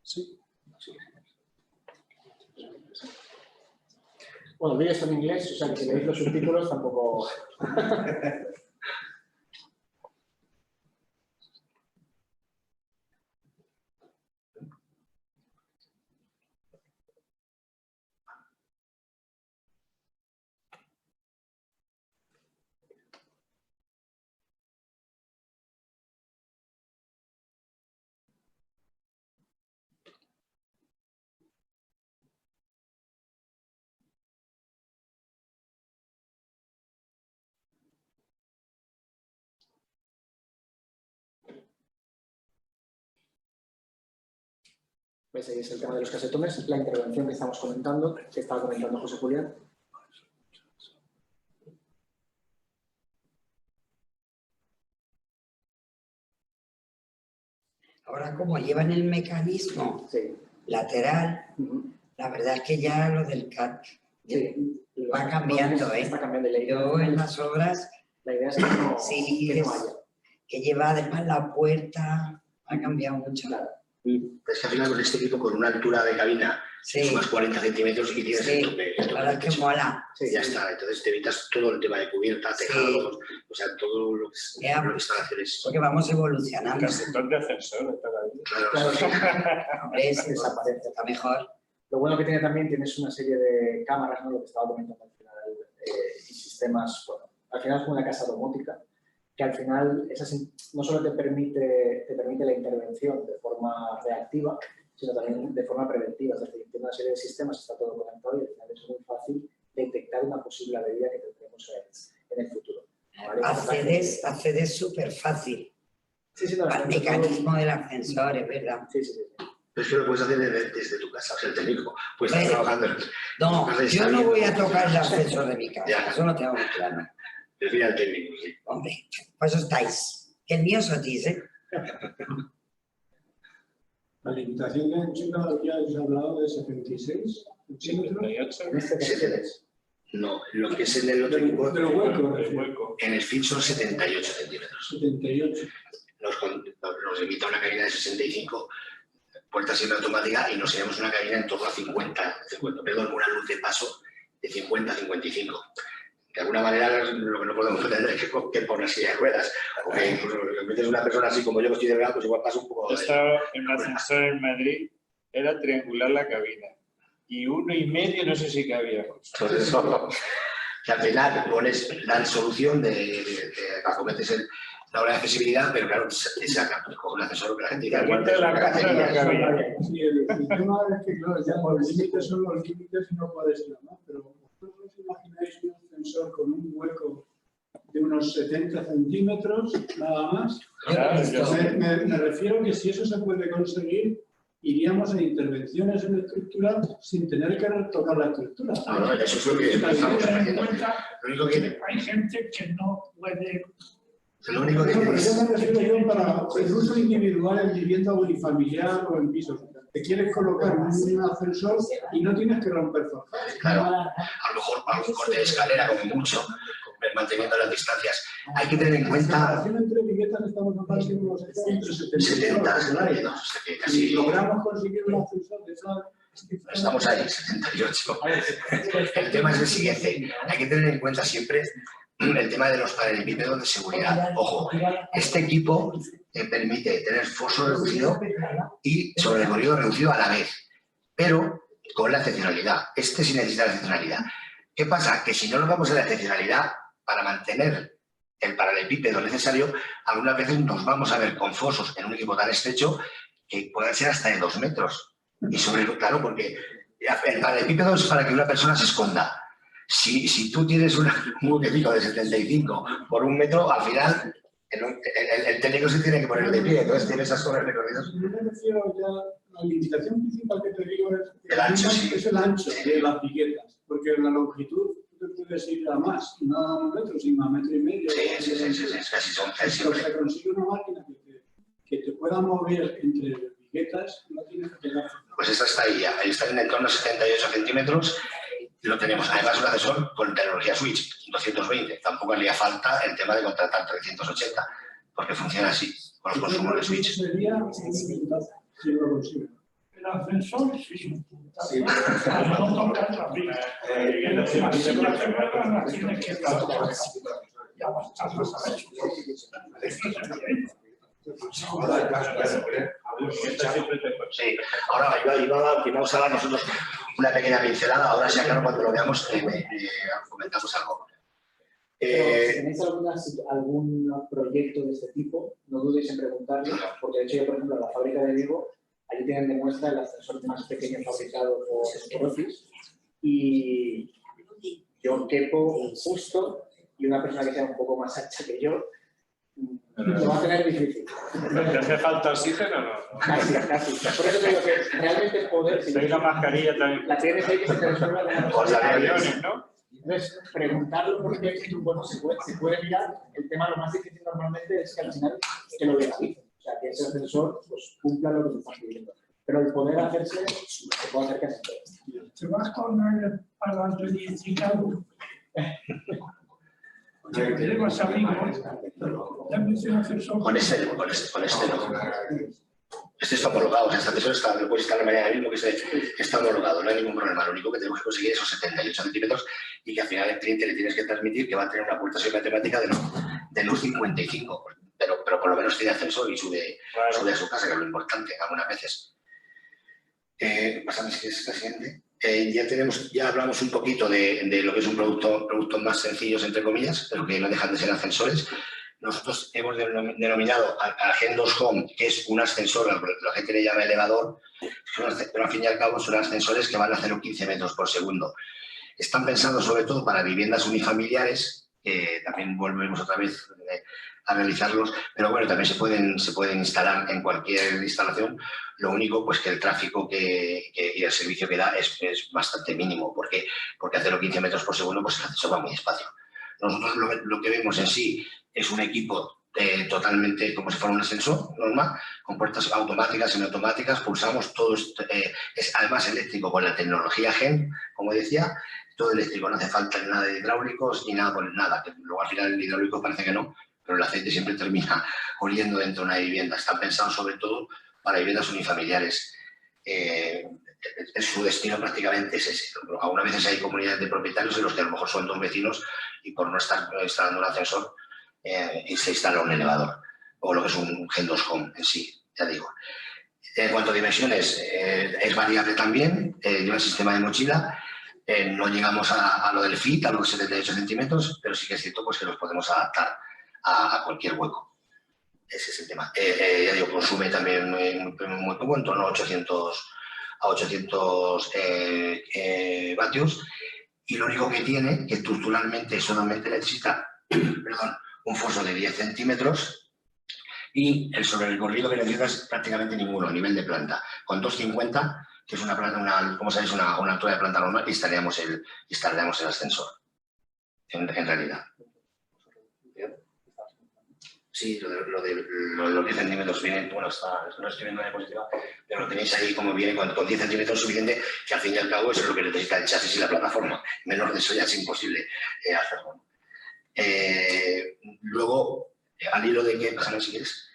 Sí. Bueno, el vídeo está en inglés, o sea que si leéis los subtítulos tampoco... ¿Ves? Ahí es el tema de los casetones, la intervención que estamos comentando, que estaba comentando José Julián. Ahora, como llevan el mecanismo Sí. lateral, la verdad es que ya lo del CAT va cambiando, Está cambiando. Yo en las obras, La idea es que no, sí, que no haya. que lleva además la puerta, ha cambiado mucho. Claro. Es que al final con este equipo, con una altura de cabina Sí, sumas 40 centímetros y tienes sí, el tope. la verdad es que mola. Sí, ya está. Entonces te evitas todo el tema de cubierta, tejados, o sea, todo lo que es Ya. instalaciones. Porque vamos evolucionando. Casetón de ascensor de toda la vida. Claro, Claro, sí. Hombre, sí, Desaparece. está mejor. Lo bueno que tiene también, tienes una serie de cámaras, ¿no? Lo que estaba comentando al final, y sistemas, bueno, al final es como una casa domótica, que al final no solo te permite la intervención de forma reactiva, sino también de forma preventiva. Es decir, tiene una serie de sistemas, está todo conectado y al final es muy fácil detectar una posible avería que tendremos en el futuro. ¿Vale? Accedes súper fácil Sí, sí, no, al mecanismo del ascensor, es verdad. Sí, sí, sí. pero es que lo puedes hacer desde tu casa, o sea, el técnico puede estar trabajando. No, yo no voy a tocar el ascensor de mi casa, Ya. eso lo tengo muy claro. Prefiere al técnico, sí. Hombre, pues estáis. Que el mío es Otis, ¿eh? La limitación de anchura ya os he hablado de 76 centímetros. 78. No, lo que es en el otro equipo, Pero hueco, El hueco. en el fit son 78 centímetros. 78. Nos limita una cabina de 65, puerta siempre automática, y nos iremos una cabina en torno a 50, perdón, una luz de paso de 50-55. De alguna manera, lo que no podemos pretender es que por una silla de ruedas, o que incluso si metes una persona así como yo que estoy de verdad, pues igual pasa un poco Yo de... estaba en un ascensor en Madrid, era triangular la cabina. Y 1,5 no sé si cabía. Pues eso, que al final dan solución de acometes la hora de accesibilidad, pero claro, te saca con un ascensor que la gente dice, Alguien te la casa de la cabina. Sí, el tema es que, claro, ya los límites son los límites y no puedes ir más, pero vosotros os imagináis un ascensor con un hueco de unos 70 centímetros, nada más. Claro, yo sé. Me refiero que si eso se puede conseguir, iríamos a intervenciones en la estructura sin tener que tocar la estructura. No, eso es lo que estamos haciendo. Lo único que... Hay gente que no puede. Lo único que No, pero tienes... yo me refiero yo para el uso individual en vivienda unifamiliar o en pisos. Te quieres colocar un ascensor y no tienes que romper forjas. Claro, a lo mejor para un corte de escalera, como mucho, manteniendo las distancias. Hay que tener en La cuenta separación entre viviendas estamos hablando de unos entre 70, 72. 72, o sea que Si casi logramos conseguir un ascensor de esa... estamos ahí, 78. El tema es el siguiente, hay que tener en cuenta siempre el tema de los paralelepípedos de seguridad. Ojo, este equipo permite tener foso reducido y sobrecorrido reducido a la vez, pero con la excepcionalidad. Este sí necesita la excepcionalidad. ¿Qué pasa? Que si no logramos la excepcionalidad para mantener el paralelepípedo necesario, algunas veces nos vamos a ver con fosos en un equipo tan estrecho que pueden ser hasta de 2 metros. Y claro, porque el paralelepípedo es para que una persona se esconda. Si tú tienes un huequecito de 75 por 1 metro, al final el técnico se tiene que poner de pie, entonces tiene esas zonas recorridas. Yo me refiero ya, la limitación principal que te digo es El ancho, sí. es el ancho de las piquetas, porque la longitud tú te puedes ir a más, no a 1 metro, sino a 1,5 metros. Sí, casi son Pero siempre. se consigue una máquina que te pueda mover entre piquetas, no tienes que pegar. Pues esa está ahí está en el entorno de 78 centímetros. Lo tenemos. Además, un ascensor con tecnología switch, 220. Tampoco haría falta el tema de contratar 380, porque funciona así, con los consumos de switch. Sería si lo consigo. El ascensor, sí. Sí. No tocar la vida. Si la cerrada la tienes que tocar. Ya basta, no sabes. Sí, ahora vamos a dar nosotros una pequeña pincelada. Ahora, si acá cuando lo veamos, comentamos algo. Si tenéis algún proyecto de este tipo, no dudéis en preguntarlo, porque de hecho yo, por ejemplo, en la fábrica de Vigo, allí tienen de muestra el ascensor más pequeño fabricado por Sclerosis y yo quepo justo y una persona que sea un poco más ancha que yo lo va a tener difícil. ¿Te hace falta oxígeno o no? Casi. Por eso te digo que realmente poder... Si hay una mascarilla también. La tienes ahí que se te resuelva de Pues Los aviones, ¿no? Entonces, preguntarlo porque bueno, se puede mirar. El tema lo más difícil normalmente es que al final que lo legalicen. O sea, que ese ascensor pues, cumpla lo que se está pidiendo. Pero el poder hacerse, se puede hacer casi todo. Te vas con el paradigmático. Te llevas amigos. Dame ese ascensor. Con este no. Este está homologado, o sea, este ascensor lo puedes instalar mañana mismo, que está homologado, no hay ningún problema. Lo único que tenemos que conseguir es esos 78 centímetros y que al final el cliente le tienes que transmitir que va a tener una puerta matemática de luz 55, pero por lo menos tiene ascensor y sube a su casa, que es lo importante algunas veces. Pasamos que es la siguiente. Ya hablamos un poquito de lo que es un productos más sencillos, entre comillas, pero que no dejan de ser ascensores. Nosotros hemos denominado a Gen 2 Home, que es un ascensor, la gente le llama elevador, pero al fin y al cabo son ascensores que van a 0,15 metros por segundo. Están pensados sobre todo para viviendas unifamiliares, que también volvemos otra vez a realizarlos, pero bueno, también se pueden instalar en cualquier instalación. Lo único, pues que el tráfico y el servicio que da es bastante mínimo, porque a 0,15 metros por segundo pues el ascensor va muy despacio. Nosotros lo que vemos en sí es un equipo totalmente como si fuera un ascensor normal, con puertas automáticas, semiautomáticas, pulsamos, todo es además eléctrico con la tecnología GEN, como decía, todo eléctrico, no hace falta nada de hidráulicos ni nada, nada, que luego al final el hidráulico parece que no, pero el aceite siempre termina oliendo dentro de una vivienda. Están pensados sobre todo para viviendas unifamiliares. Su destino prácticamente es ese. Algunas veces hay comunidades de propietarios en los que a lo mejor son dos vecinos y por no estar instalando un ascensor se instala un elevador, o lo que es un Gen 2 Home en sí, ya digo. En cuanto a dimensiones, es variable también, lleva el sistema de mochila, no llegamos a lo del FIT, a los 78 centímetros, pero sí que es cierto pues, que los podemos adaptar a cualquier hueco. Ese es el tema. Ya digo, consume también muy poco, en torno a 800 vatios, y lo único que tiene, que estructuralmente solamente necesita perdón, un foso de 10 centímetros y el sobrerecorrido que necesita es prácticamente ninguno a nivel de planta. Con 250, que es una como sabéis, una altura de planta normal, instalaríamos el ascensor, en realidad. Sí, lo de los 10 centímetros viene, bueno, no estoy viendo la diapositiva, pero lo tenéis ahí como viene con 10 centímetros suficiente, que al fin y al cabo eso es lo que necesita el chasis y la plataforma. Menos de eso ya es imposible hacerlo. Luego, al hilo de que, pásame si quieres,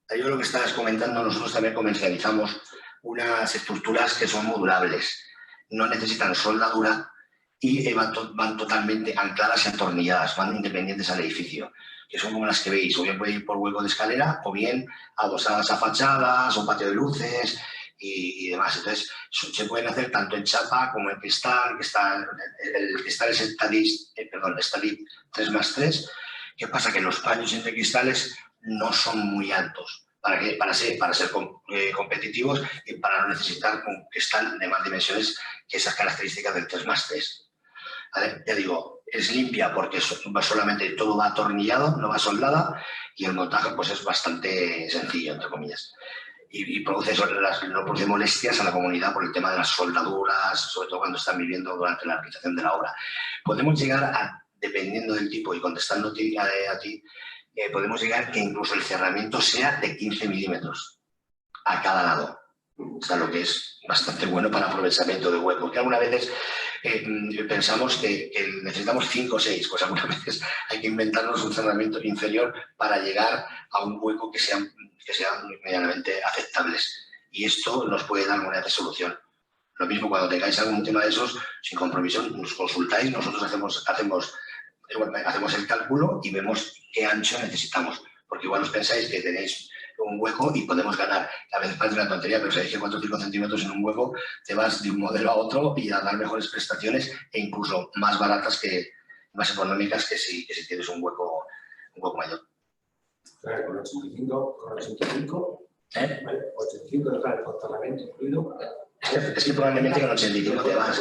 al hilo de lo que estabas comentando, nosotros también comercializamos unas estructuras que son modulables, no necesitan soldadura y van totalmente ancladas y atornilladas, van independientes al edificio, que son como las que veis, o bien puede ir por hueco de escalera o bien adosadas a fachadas o patio de luces y demás. Entonces, se pueden hacer tanto en chapa como en cristal, el cristal es el Stalit 3+3. ¿Qué pasa? Que los paños entre cristales no son muy altos para ser competitivos y para no necesitar un cristal de más dimensiones que esas características del 3+3. ¿Vale? Ya digo, es limpia porque solamente todo va atornillado, no va soldada, y el montaje pues es bastante sencillo, entre comillas. Y no produce molestias a la comunidad por el tema de las soldaduras, sobre todo cuando están viviendo durante la realización de la obra. Podemos llegar a, dependiendo del tipo y contestando a ti, podemos llegar que incluso el cerramiento sea de 15 milímetros a cada lado. O sea, lo que es bastante bueno para aprovechamiento de hueco. Porque algunas veces pensamos que necesitamos 5 o 6, pues algunas veces hay que inventarnos un cerramiento inferior para llegar a un hueco que sean medianamente aceptables. Y esto nos puede dar una solución. Lo mismo cuando tengáis algún tema de esos, sin compromiso, nos consultáis, nosotros hacemos el cálculo y vemos qué ancho necesitamos. Porque igual os pensáis que tenéis un hueco y podemos ganar. A veces parece una tontería, pero sabéis que 4 o 5 centímetros en un hueco te vas de un modelo a otro y a dar mejores prestaciones e incluso más baratas, más económicas que si tienes un hueco mayor. Claro, con 85, ¿vale? 85 dejar el soterramiento incluido. Es que probablemente con 85 te vas.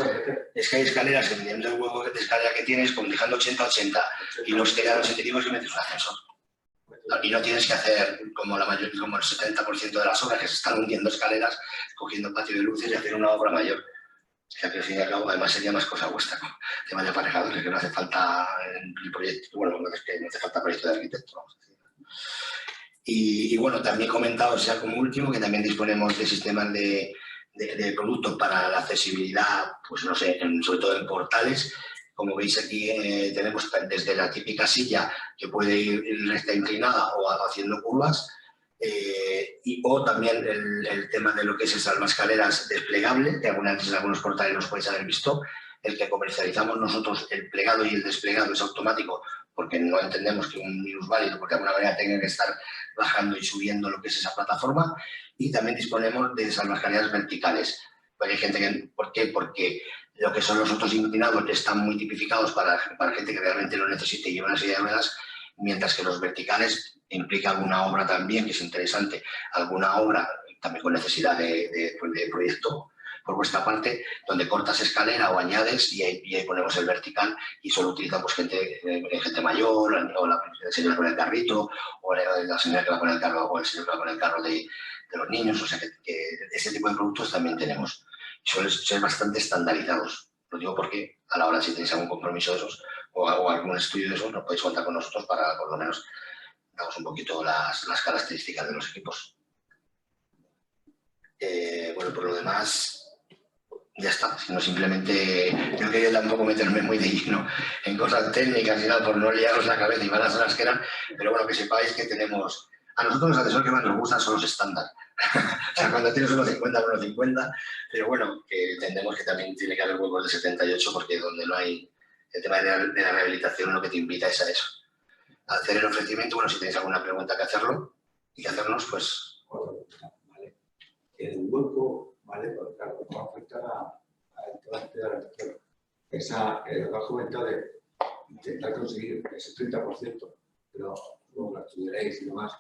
Es que hay escaleras que dependiendo del hueco de escalera que tienes, como dejando 80-80, y los que quedan 85 es que metes un ascensor. Y no tienes que hacer como el 70% de las obras que se están hundiendo escaleras, cogiendo patio de luces y hacer una obra mayor. O sea que al fin y al cabo además sería más cosa vuestra, ¿no? Tema de aparejadores, que no hace falta el proyecto, bueno, no hace falta proyecto de arquitecto, vamos a decir. Y bueno, también he comentado, ya como último, que también disponemos de sistemas de productos para la accesibilidad, pues no sé, sobre todo en portales. Como veis aquí tenemos desde la típica silla que puede ir recta inclinada o haciendo curvas, o también el tema de lo que es el salvaescaleras desplegable, que algunos portales los podéis haber visto. El que comercializamos nosotros, el plegado y el desplegado es automático, porque no entendemos que un minusválido, porque de alguna manera tenga que estar bajando y subiendo lo que es esa plataforma. Y también disponemos de salvaescaleras verticales. Porque hay gente que, ¿por qué? Porque lo que son los otros inclinados están muy tipificados para gente que realmente lo necesite y lleva una silla de ruedas, mientras que los verticales implica alguna obra también, que es interesante, alguna obra también con necesidad de proyecto por vuestra parte, donde cortas escalera o añades y ahí ponemos el vertical y solo utilizamos gente mayor, o la señora con el carrito, o la señora que va con el carro, o el señor que va con el carro de los niños. O sea que ese tipo de productos también tenemos. Suelen ser bastante estandarizados. Lo digo porque a la hora, si tenéis algún compromiso de esos o algún estudio de esos, no podéis contar con nosotros para por lo menos Damos un poquito las características de los equipos. Bueno, por lo demás, ya está. Sino simplemente, no quería tampoco meterme muy de lleno en cosas técnicas y nada, por no liaros la cabeza y malas horas que eran, pero bueno, que sepáis que tenemos... A nosotros los accesorios que más nos gustan son los estándar. O sea, cuando tienes 1,50, 1,50, pero bueno, que entendemos que también tiene que haber huecos de 78, porque donde no hay el tema de la rehabilitación, lo que te invita es a eso. A hacer el ofrecimiento, bueno, si tenéis alguna pregunta que hacerlo y que hacernos, pues... ¿Vale? El hueco, ¿vale? Porque claro, va a afectar al debate de la lectura. Lo que has comentado de intentar conseguir ese 30%, pero luego lo estudiaréis y demás,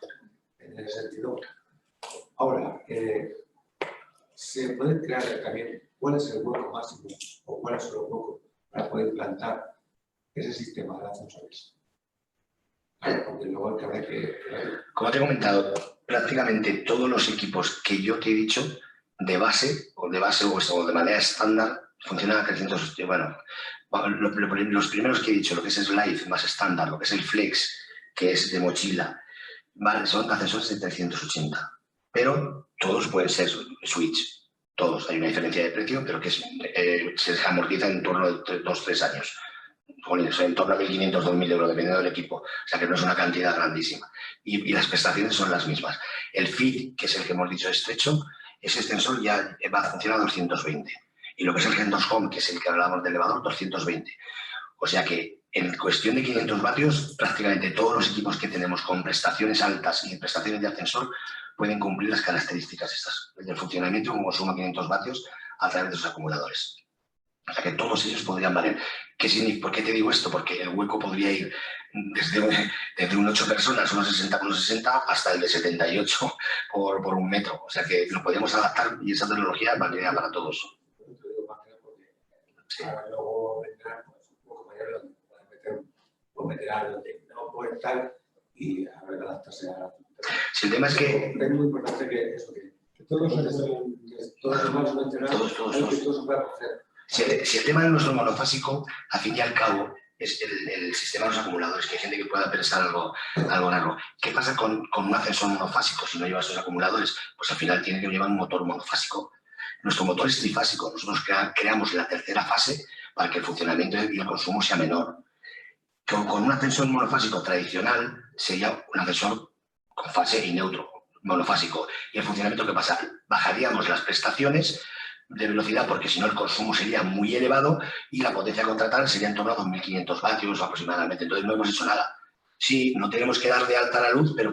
en ese sentido. Ahora, se puede crear también cuál es el hueco máximo o cuál es el hueco para poder implantar ese sistema de ascensores. Claro, porque luego habrá que... Como te he comentado, prácticamente todos los equipos que yo te he dicho de base o de manera estándar funcionan a 300. Bueno, los primeros que he dicho, lo que es Slide más estándar, lo que es el Flex, que es de mochila, vale, son ascensores de 380. Pero todos pueden ser Switch. Todos. Hay una diferencia de precio, pero que se amortiza en torno a 2-3 años. En torno a 1.500, 2.000 euros, dependiendo del equipo. O sea que no es una cantidad grandísima. Y las prestaciones son las mismas. El FIT, que es el que hemos dicho estrecho, ese extensor ya va a funcionar a 220. Y lo que es el Gen 2 Home, que es el que hablábamos de elevador, 220. O sea que en cuestión de 500 vatios, prácticamente todos los equipos que tenemos con prestaciones altas y prestaciones de ascensor pueden cumplir las características estas, del funcionamiento con consumo 500 vatios a través de los acumuladores. O sea que todos ellos podrían valer. ¿Por qué te digo esto? Porque el hueco podría ir desde un 8 personas, unos 60 por unos 60, hasta el de 78 por un metro. O sea que lo podríamos adaptar y esa tecnología valdría para todos. Sí. Ahora luego vendrán pues, un poco mayor donde pueden meter algo donde no pueden estar y habrá que adaptarse a la... Si el tema es que... Es muy importante que eso, que todos los vamos a mencionar, todos se puedan hacer. Si el tema de nuestro monofásico, al fin y al cabo, es el sistema de los acumuladores, que hay gente que pueda pensar algo largo. ¿Qué pasa con un ascensor monofásico si no lleva esos acumuladores? Pues al final tiene que llevar un motor monofásico. Nuestro motor es trifásico. Nosotros creamos la tercera fase para que el funcionamiento y el consumo sea menor. Con un ascensor monofásico tradicional sería un ascensor con fase y neutro, monofásico. ¿Y el funcionamiento qué pasa? Bajaríamos las prestaciones de velocidad porque si no el consumo sería muy elevado y la potencia a contratar sería en torno a 2.500 vatios aproximadamente. Entonces no hemos hecho nada. Sí, no tenemos que dar de alta la luz, pero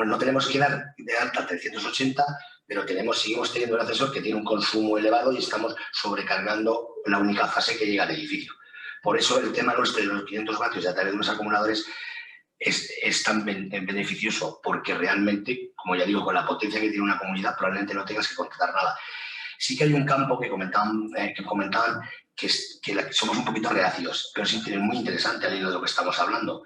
no tenemos que dar de alta 380, pero seguimos teniendo un ascensor que tiene un consumo elevado y estamos sobrecargando la única fase que llega al edificio. Por eso el tema nuestro de los 500 vatios a través de unos acumuladores es tan beneficioso, porque realmente, como ya digo, con la potencia que tiene una comunidad probablemente no tengas que contratar nada. Sí que hay un campo que comentaban que somos un poquito reacios, pero es muy interesante al hilo de lo que estamos hablando.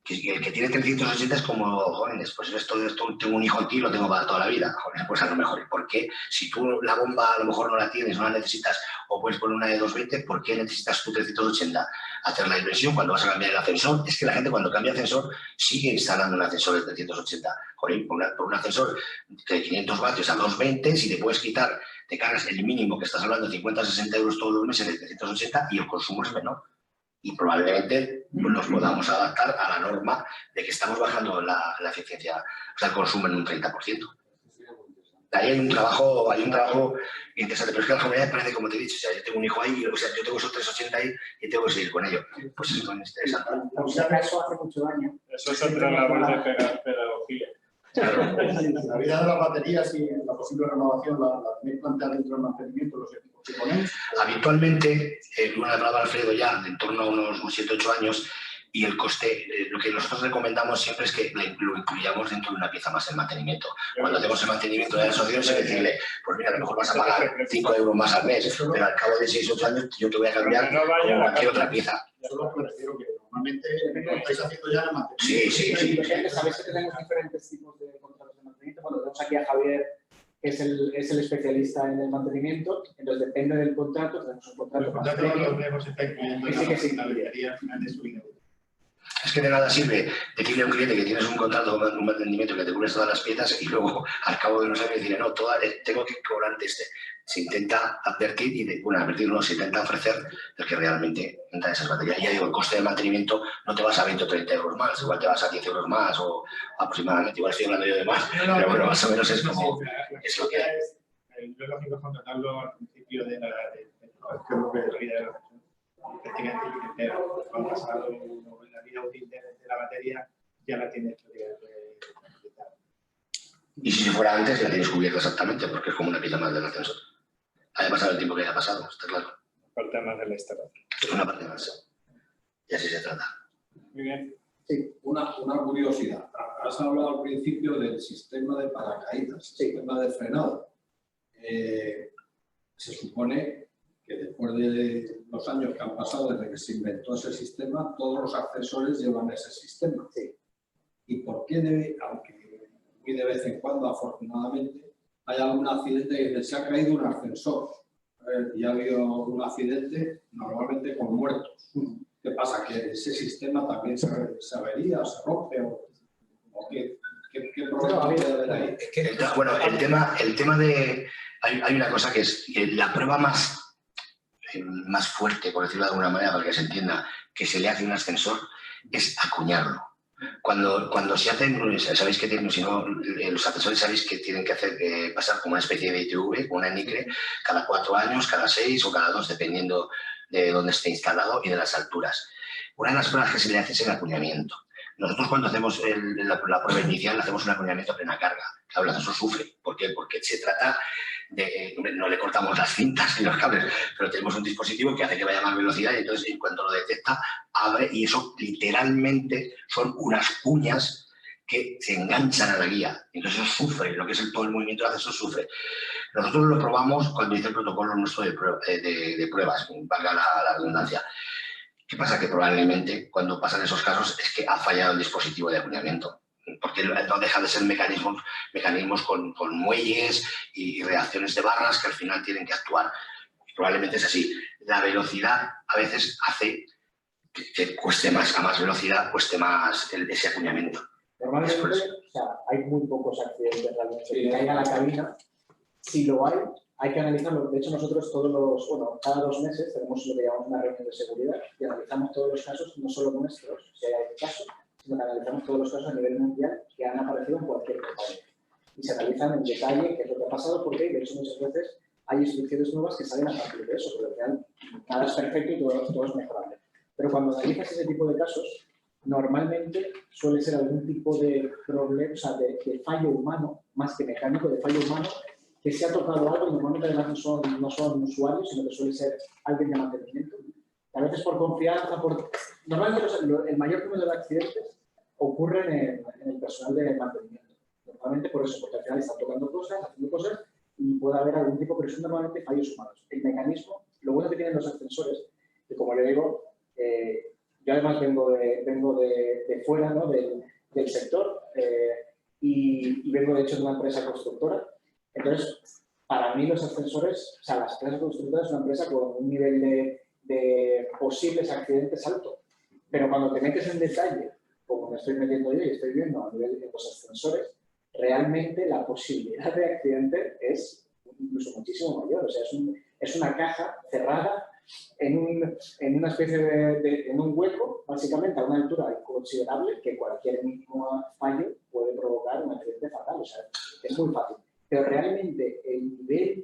Que el que tiene 380 es como, jóvenes, pues esto tengo un hijo aquí y lo tengo para toda la vida. Jóvenes, pues a lo mejor, ¿por qué? Si tú la bomba a lo mejor no la tienes, no la necesitas, o puedes poner una de 220, ¿por qué necesitas tú 380? Hacer la inversión cuando vas a cambiar el ascensor. Es que la gente cuando cambia ascensor sigue instalando un ascensor de 380. Joder, por un ascensor de 500 vatios a 220, si te puedes quitar, te cargas el mínimo que estás hablando, 50 o 60 euros todos los meses de 380 y el consumo es menor. Y probablemente nos podamos adaptar a la norma de que estamos bajando la eficiencia, o sea, el consumo en un 30%. Ahí hay un trabajo interesante, pero es que la comunidad parece, como te he dicho, o sea, yo tengo un hijo ahí, o sea, yo tengo esos 380 ahí y tengo que seguir con ello. Pues eso es interesante. Eso hace mucho daño. Eso es otra labor de pedagogía. Claro. La vida de las baterías y la posible renovación la tenéis planteada dentro del mantenimiento de los equipos que ponéis. Habitualmente, lo hablaba Alfredo ya, de en torno a unos 7-8 años, y el coste, lo que nosotros recomendamos siempre es que lo incluyamos dentro de una pieza más el mantenimiento. Cuando hacemos el mantenimiento de la asociación, es decirle, pues mira, a lo mejor vas a pagar 5 euros más al mes, pero al cabo de 6-8 años yo te voy a cambiar cualquier otra pieza. Solo me refiero que normalmente lo estáis haciendo ya en el mantenimiento. Sí. Sabéis que tenemos diferentes tipos de contratos de mantenimiento. Bueno, tenemos aquí a Javier, que es el especialista en el mantenimiento. Entonces, depende del contrato, tenemos un contrato más pequeño. Lo vemos está incluyendo que sí. la batería al final de su vida. Es que de nada sirve decirle a un cliente que tienes un contrato con un mantenimiento que te cubres todas las piezas y luego al cabo de unos años decirle, no, tengo que cobrarte este. Se intenta advertir y, bueno, advertir no, se intenta ofrecer el que realmente entra esas baterías. Y ya digo, el coste de mantenimiento no te vas a 20 o 30 euros más, igual te vas a 10 euros más o aproximadamente, igual estoy hablando yo de más, pero bueno, más o menos es como, es lo que hay. Lo lógico es contratarlo al principio de la vida de la persona. Prácticamente cuando ha pasado la vida útil de la batería, ya la tienes utilizada. Y si fuera antes, la tienes cubierta exactamente, porque es como una pieza más del ascensor. Haya pasado el tiempo que haya pasado, está claro. Parte más de la instalación. Es una parte más. Y así se trata. Muy bien. Sí, una curiosidad. Has hablado al principio del sistema de paracaídas, sistema de frenado. Se supone que después de los años que han pasado desde que se inventó ese sistema, todos los accesorios llevan ese sistema. Sí. ¿Y por qué aunque muy de vez en cuando, afortunadamente, hay algún accidente que se ha caído un ascensor y ha habido un accidente normalmente con muertos? ¿Qué pasa? ¿Que ese sistema también se avería, se rompe o qué problema puede haber ahí? Bueno, el tema de... Hay una cosa que es la prueba más fuerte, por decirlo de alguna manera, para que se entienda, que se le hace a un ascensor, es acuñarlo. Cuando se hacen, sabéis que si no, los ascensores sabéis que tienen que hacer pasar como una especie de ITV, como una NICRE, cada 4 años, cada 6 o cada 2, dependiendo de dónde esté instalado y de las alturas. Una de las pruebas que se le hace es el acuñamiento. Nosotros cuando hacemos la prueba inicial hacemos un acuñamiento a plena carga. Claro, el ascensor sufre. ¿Por qué? Porque se trata de... No le cortamos las cintas ni los cables, pero tenemos un dispositivo que hace que vaya a más velocidad y entonces en cuanto lo detecta, abre y eso literalmente son unas cuñas que se enganchan a la guía. Entonces eso sufre, lo que es todo el movimiento del ascensor sufre. Nosotros lo probamos cuando hice el protocolo nuestro de pruebas, valga la redundancia. ¿Qué pasa? Que probablemente cuando pasan esos casos es que ha fallado el dispositivo de acuñamiento, porque no deja de ser mecanismos con muelles y reacciones de barras que al final tienen que actuar. Probablemente es así. La velocidad a veces hace que cueste más, a más velocidad cueste más ese acuñamiento. Normalmente, o sea, hay muy pocos accidentes realmente que caiga a la cabina. Si lo hay que analizarlo. De hecho, nosotros cada 2 meses tenemos lo que llamamos una reunión de seguridad y analizamos todos los casos, no solo nuestros, si hay casos, sino que analizamos todos los casos a nivel mundial que han aparecido en cualquier compañía. Y se analizan en detalle qué es lo que ha pasado, porque de hecho muchas veces hay instrucciones nuevas que salen a partir de eso, pero al final nada es perfecto y todo es mejorable. Pero cuando analizas ese tipo de casos, normalmente suele ser algún tipo de problema, o sea, de fallo humano, más que mecánico, de fallo humano, que se ha tocado algo y normalmente además no son usuarios, sino que suele ser alguien de mantenimiento. A veces por confianza, normalmente el mayor número de accidentes ocurren en el personal de mantenimiento. Normalmente por eso, porque al final están tocando cosas, haciendo cosas y puede haber algún tipo, pero son normalmente fallos humanos. El mecanismo, lo bueno que tienen los ascensores, que como yo digo, yo además vengo de fuera, ¿no? del sector y vengo de hecho de una empresa constructora. Entonces, para mí los ascensores, o sea, las empresas constructoras es una empresa con un nivel de posibles accidentes alto. Pero cuando te metes en detalle, como me estoy metiendo yo y estoy viendo a nivel de los ascensores, realmente la posibilidad de accidente es incluso muchísimo mayor. O sea, es una caja cerrada en una especie en un hueco, básicamente a una altura considerable, que cualquier mismo fallo puede provocar un accidente fatal. O sea, es muy fácil. Pero realmente el nivel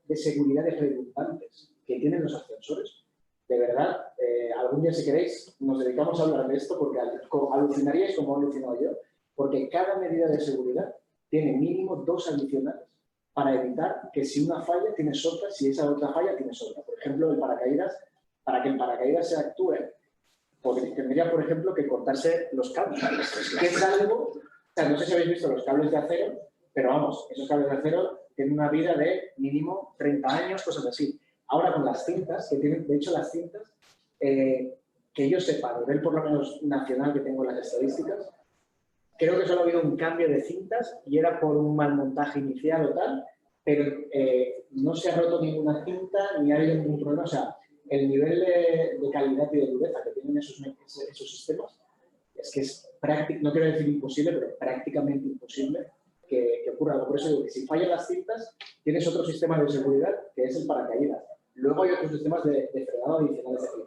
de seguridades redundantes que tienen los ascensores, de verdad, algún día si queréis nos dedicamos a hablar de esto porque alucinaríais como he alucinado yo, porque cada medida de seguridad tiene mínimo 2 adicionales para evitar que si una falla tienes otra, si esa otra falla tienes otra. Por ejemplo, el paracaídas, para que el paracaídas se actúe, tendría, por ejemplo, que cortarse los cables, que es algo, o sea, no sé si habéis visto los cables de acero, pero vamos, esos cables de acero tienen una vida de mínimo 30 años, cosas así. Ahora con las cintas, que tienen, de hecho las cintas, que yo sepa, a nivel por lo menos nacional que tengo las estadísticas, creo que solo ha habido un cambio de cintas y era por un mal montaje inicial o tal, pero no se ha roto ninguna cinta ni ha habido ningún problema. O sea, el nivel de calidad y de dureza que tienen esos sistemas es que es prácticamente, no quiero decir imposible, pero prácticamente imposible que ocurra algo. Por eso digo que si fallan las cintas, tienes otro sistema de seguridad que es el paracaídas. Luego hay otros sistemas de frenado adicionales. Es decir,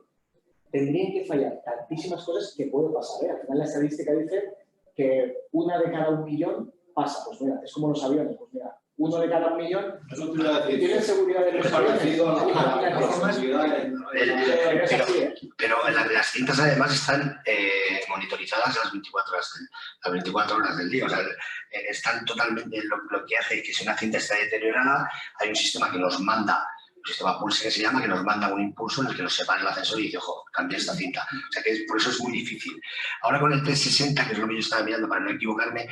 tendrían que fallar tantísimas cosas que puede pasar. Al final la estadística dice que 1 de cada 1 millón pasa. Pues mira, es como los aviones. Pues mira, 1 de cada 1 millón tiene seguridad de los aviones. Pero las cintas además están monitorizadas las 24 horas del día. O sea, están totalmente, lo que hace es que si una cinta está deteriorada, hay un sistema que nos manda, un sistema pulse que se llama, que nos manda un impulso en el que nos separa el ascensor y dice, ojo, cambia esta cinta. O sea que por eso es muy difícil. Ahora con el 360, que es lo que yo estaba mirando para no equivocarme,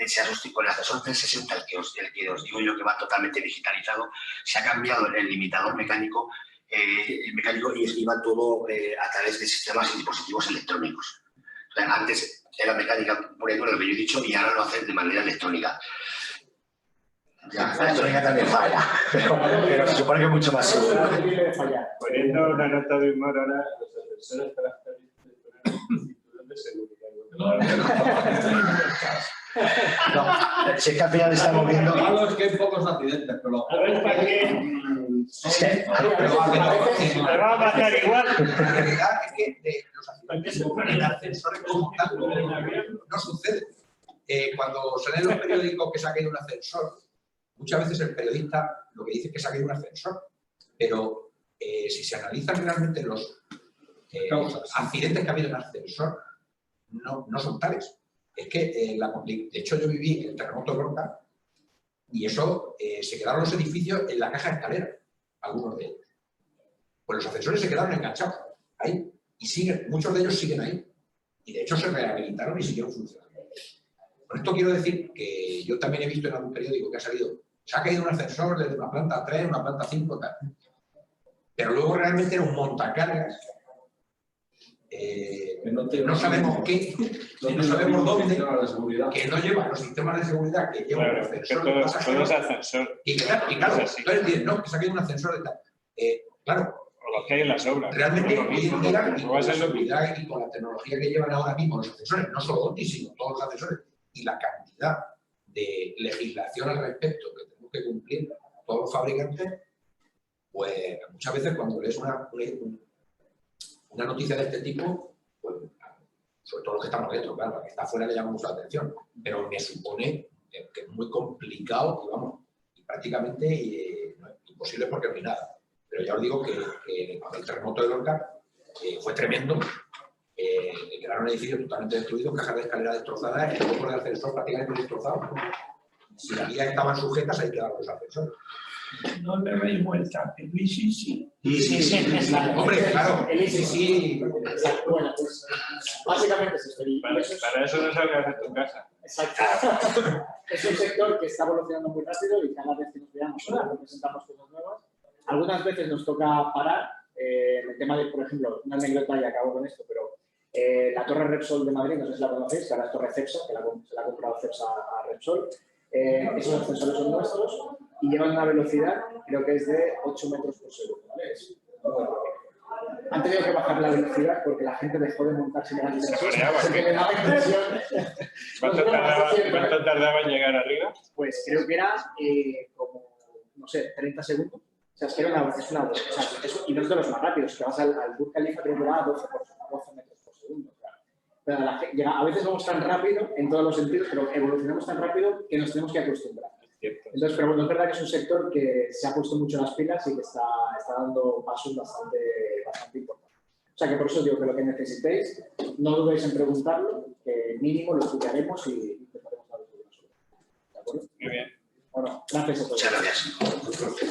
se ha sustituido con el ascensor 360, el que os digo yo que va totalmente digitalizado, se ha cambiado el limitador mecánico, y va todo a través de sistemas y dispositivos electrónicos. O sea, antes era mecánica por ejemplo, lo que yo he dicho, y ahora lo hacen de manera electrónica. Ya, la electrónica también falla, pero se supone que es mucho más seguro. Poniendo una nota de humor ahora, los ascensores para cinturón de seguridad. No, si es que al final estamos viendo... Lo malo es que hay pocos accidentes, pero... A ver, ¿para qué? Me va a matar igual. La realidad es que los accidentes en ascensores como tal no suceden. Cuando salen los periódicos que se ha caído un ascensor, muchas veces el periodista lo que dice es que se ha caído un ascensor, pero si se analizan realmente los accidentes que ha habido en ascensor, no son tales. Es que, de hecho, yo viví el terremoto de Lorca y eso, se quedaron los edificios en la caja de escalera, algunos de ellos. Pues los ascensores se quedaron enganchados ahí y siguen, muchos de ellos siguen ahí. Y de hecho se rehabilitaron y siguieron funcionando. Por esto quiero decir que yo también he visto en algún periódico que ha salido, se ha caído un ascensor desde una planta 3, una planta 5, tal. Pero luego realmente era un montacargas. No sabemos qué, no sabemos dónde, que no lleva los sistemas de seguridad que llevan el ascensor. Todo es ascensor. Y claro, entonces dicen, no, que se ha caído un ascensor de tal. Claro. O lo que hay en las obras. Realmente, hoy en día, y con la seguridad y con la tecnología que llevan ahora mismo los ascensores, no solo Otis, sino todos los ascensores, y la cantidad de legislación al respecto que tenemos que cumplir todos los fabricantes, pues muchas veces cuando lees una noticia de este tipo, pues, sobre todo los que estamos dentro, claro, la que está afuera le llama mucho la atención, pero me supone que es muy complicado y vamos, y prácticamente imposible porque no hay nada. Pero ya os digo que el terremoto de Lorca fue tremendo, quedaron edificios totalmente destruidos, cajas de escalera destrozadas, el cuerpo de ascensor prácticamente destrozado. Si las vías estaban sujetas, ahí quedaban los ascensores. No le veis vuelta, el ICC. Sí. Hombre, claro. El ICC. Bueno, pues básicamente es esto. Para eso no salgas de tu casa. Exacto. Es un sector que está evolucionando muy rápido y cada vez que nos veamos presentamos cosas nuevas. Algunas veces nos toca parar. El tema de, por ejemplo, una anécdota y acabo con esto, pero la Torre Repsol de Madrid, no sé si la conocéis, que ahora es Torre Cepsa, que se la ha comprado Cepsa a Repsol. Esos ascensores son nuestros y llevan una velocidad, creo que es de 8 metros por segundo. ¿Vale? Es muy rápido. Han tenido que bajar la velocidad porque la gente dejó de montarse en el ascensor porque le daba impresión. ¿Cuánto tardaba en llegar arriba? Pues creo que era como, no sé, 30 segundos. O sea, es que y no es de los más rápidos, que vas al Burj Khalifa creo que va a 12 metros por segundo. Pero a veces vamos tan rápido en todos los sentidos, pero evolucionamos tan rápido que nos tenemos que acostumbrar. Entonces, pero bueno, es verdad que es un sector que se ha puesto mucho las pilas y que está dando pasos bastante importantes. O sea, que por eso digo que lo que necesitéis, no dudéis en preguntarlo, que mínimo lo estudiaremos y intentaremos dar una solución. ¿De acuerdo? Muy bien. Bueno, gracias a todos. Muchas gracias.